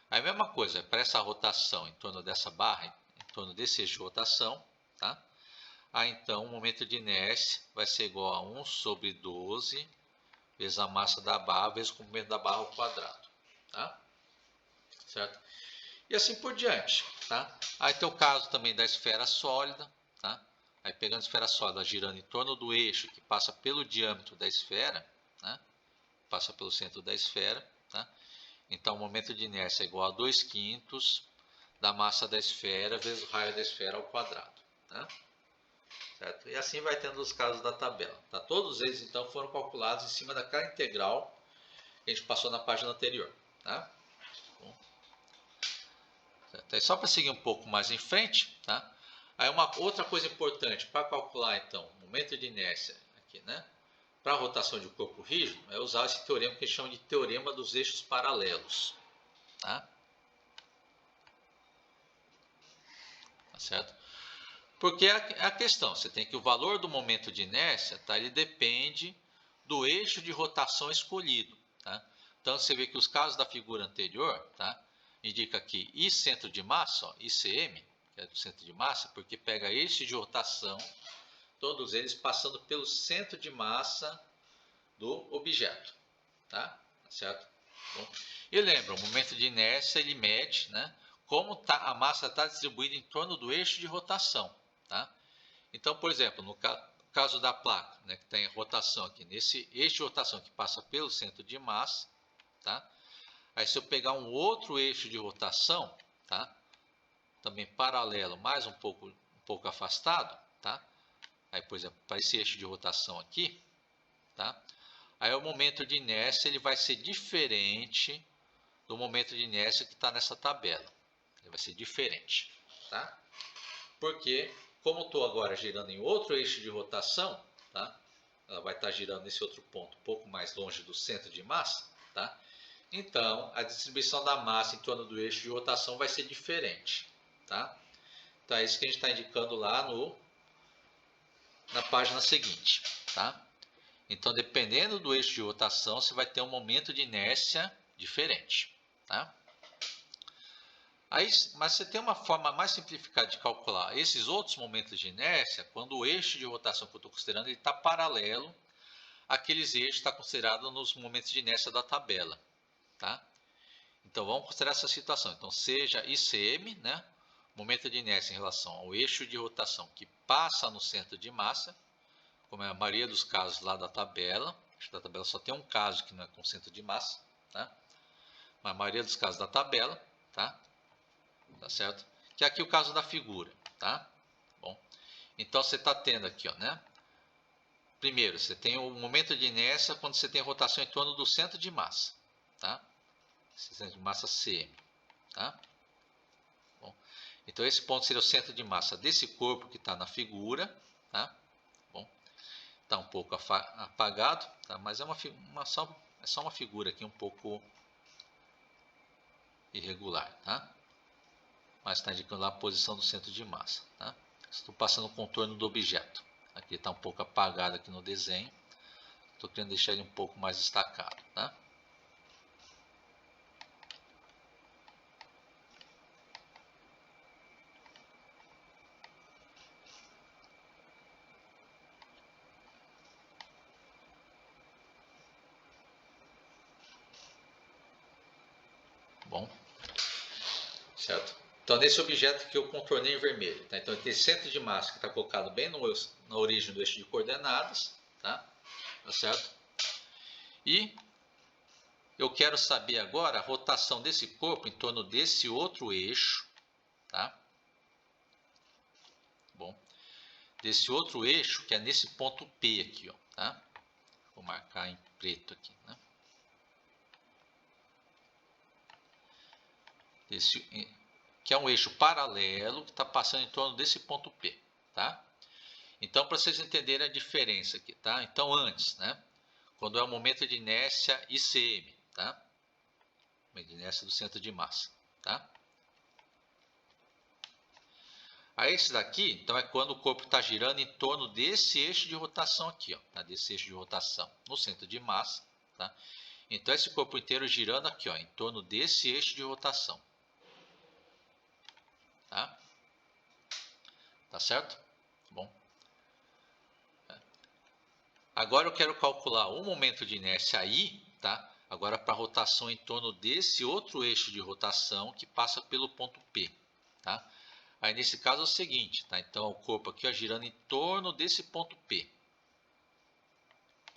Aí a mesma coisa, para essa rotação em torno dessa barra, em torno desse eixo de rotação, tá? Aí então o momento de inércia vai ser igual a 1/12 vezes a massa da barra vezes o comprimento da barra ao quadrado, tá? Certo? E assim por diante, tá? Aí tem o caso também da esfera sólida, tá? Aí pegando a esfera sólida girando em torno do eixo que passa pelo diâmetro da esfera, né? Passa pelo centro da esfera, tá? Então o momento de inércia é igual a 2/5 da massa da esfera vezes o raio da esfera ao quadrado, tá? Certo? E assim vai tendo os casos da tabela, tá? Todos eles então foram calculados em cima daquela integral que a gente passou na página anterior, tá? Bom, certo? Aí só para seguir um pouco mais em frente, tá? Aí uma outra coisa importante para calcular então o momento de inércia aqui, né? Para a rotação de corpo rígido é usar esse teorema que a gente chama de teorema dos eixos paralelos, tá? Tá certo? Porque é a questão, você tem que o valor do momento de inércia, tá? Ele depende do eixo de rotação escolhido, tá? Então você vê que os casos da figura anterior, tá? Indica aqui I centro de massa, ó, ICM, que é do centro de massa, porque pega eixo de rotação, todos eles passando pelo centro de massa do objeto, tá? Certo? Bom, e lembra, o momento de inércia ele mede, né, como a massa está distribuída em torno do eixo de rotação, tá? Então, por exemplo, no caso da placa, né, que tem rotação aqui, nesse eixo de rotação que passa pelo centro de massa, tá? Aí se eu pegar um outro eixo de rotação, tá? Também paralelo, mais um pouco afastado, tá? Aí, por exemplo, para esse eixo de rotação aqui, tá? aí o momento de inércia ele vai ser diferente do momento de inércia que está nessa tabela. Ele vai ser diferente, tá? Porque, como estou agora girando em outro eixo de rotação, tá? Ela vai estar girando nesse outro ponto, um pouco mais longe do centro de massa, tá? Então, a distribuição da massa em torno do eixo de rotação vai ser diferente, tá? Então, é isso que a gente está indicando lá na página seguinte, tá? Então, dependendo do eixo de rotação, você vai ter um momento de inércia diferente, tá? Aí, mas você tem uma forma mais simplificada de calcular esses outros momentos de inércia quando o eixo de rotação que eu estou considerando está paralelo àqueles eixos que está considerado nos momentos de inércia da tabela, tá? Então, vamos considerar essa situação. Então, seja ICM, né, momento de inércia em relação ao eixo de rotação que passa no centro de massa, como é a maioria dos casos lá da tabela. Acho que da tabela só tem um caso que não é com centro de massa, tá? Mas a maioria dos casos da tabela, tá? Tá certo? Que é aqui o caso da figura, tá? Bom, então você está tendo aqui, ó, né? Primeiro, você tem o momento de inércia quando você tem rotação em torno do centro de massa, tá? Esse centro de massa CM, tá? Bom, então esse ponto seria o centro de massa desse corpo que está na figura, tá? Bom, está um pouco apagado, tá? Mas é só uma figura aqui um pouco irregular, tá? Mas está indicando lá a posição do centro de massa, tá? Estou passando o contorno do objeto. Aqui está um pouco apagado aqui no desenho. Estou querendo deixar ele um pouco mais destacado, tá? Bom, certo? Então, nesse objeto que eu contornei em vermelho, tá? Então, tem centro de massa que está colocado bem na origem do eixo de coordenadas, tá? Tá certo? E eu quero saber agora a rotação desse corpo em torno desse outro eixo, tá? Bom, desse outro eixo que é nesse ponto P aqui, ó, tá? Vou marcar em preto aqui, né? Que é um eixo paralelo que está passando em torno desse ponto P, tá? Então, para vocês entenderem a diferença aqui, tá? Então, antes, né? Quando é o momento de inércia ICM, tá? Momento de inércia do centro de massa, tá? Aí, esse daqui, então, é quando o corpo está girando em torno desse eixo de rotação aqui, ó, tá? Desse eixo de rotação no centro de massa, tá? Então, esse corpo inteiro girando aqui, ó, em torno desse eixo de rotação, tá? Tá certo? Bom. Agora eu quero calcular o momento de inércia I, tá? Agora para a rotação em torno desse outro eixo de rotação que passa pelo ponto P, tá? Aí nesse caso é o seguinte, tá? Então o corpo aqui ó, girando em torno desse ponto P,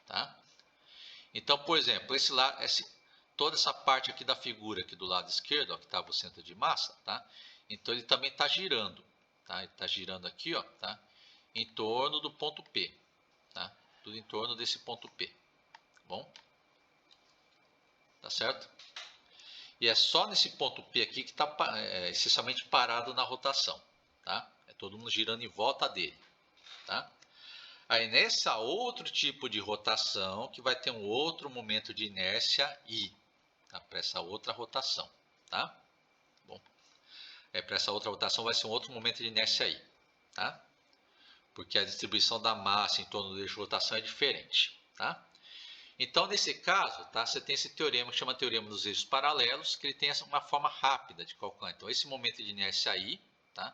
tá? Então, por exemplo, toda essa parte aqui da figura aqui do lado esquerdo, ó, que estava o centro de massa, tá? Então ele também está girando, tá? Ele está girando aqui, ó, tá? Em torno do ponto P, tá? Tudo em torno desse ponto P, bom? Tá certo? E é só nesse ponto P aqui que está essencialmente parado na rotação, tá? É todo mundo girando em volta dele, tá? Aí nessa outro tipo de rotação que vai ter um outro momento de inércia I, tá? Para essa outra rotação, tá? Bom, para essa outra rotação vai ser um outro momento de inércia I, tá? Porque a distribuição da massa em torno do eixo de rotação é diferente, tá? Então, nesse caso, tá, você tem esse teorema que chama teorema dos eixos paralelos, que ele tem uma forma rápida de calcular. Então, esse momento de inércia I, tá,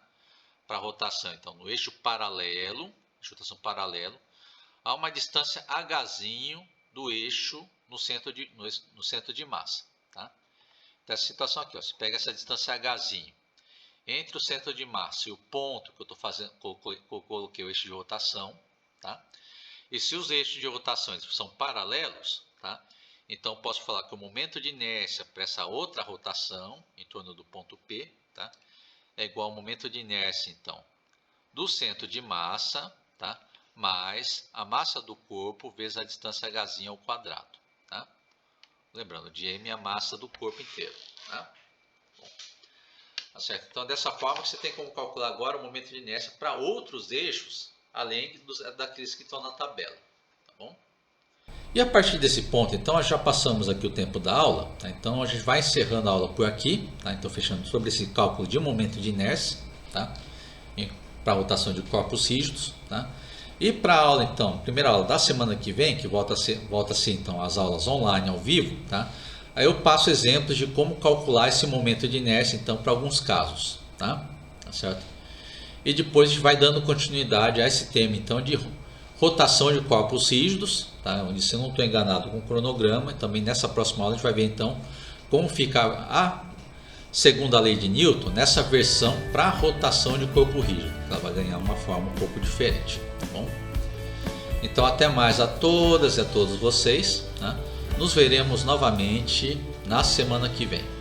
para a rotação, então, no eixo paralelo, eixo de rotação paralelo, há uma distância Hzinho do eixo no centro de massa. Tá? Então, essa situação aqui, ó, você pega essa distância Hzinho entre o centro de massa e o ponto que eu estou fazendo, coloquei o eixo de rotação, tá? E se os eixos de rotação são paralelos, tá? Então posso falar que o momento de inércia para essa outra rotação em torno do ponto P, tá? É igual ao momento de inércia então do centro de massa, tá? mais a massa do corpo vezes a distância h ao quadrado. Tá? Lembrando, de m é a massa do corpo inteiro. Tá? Bom, tá certo? Então, dessa forma, você tem como calcular agora o momento de inércia para outros eixos, além daqueles que estão na tabela. Tá bom? E a partir desse ponto, então, nós já passamos aqui o tempo da aula. Tá? Então, a gente vai encerrando a aula por aqui. Tá? Então, fechando sobre esse cálculo de momento de inércia, tá? Para a rotação de corpos rígidos. Tá? E para a aula, então, primeira aula da semana que vem, que volta a ser então, as aulas online ao vivo, tá? Aí eu passo exemplos de como calcular esse momento de inércia, então, para alguns casos. Tá? Tá certo? E depois a gente vai dando continuidade a esse tema, então, de rotação de corpos rígidos, tá? Onde, se eu não estou enganado com o cronograma, também nessa próxima aula a gente vai ver então como fica a segunda lei de Newton nessa versão para rotação de corpo rígido. Ela vai ganhar uma forma um pouco diferente, tá bom? Então até mais a todas e a todos vocês, tá? Nos veremos novamente na semana que vem.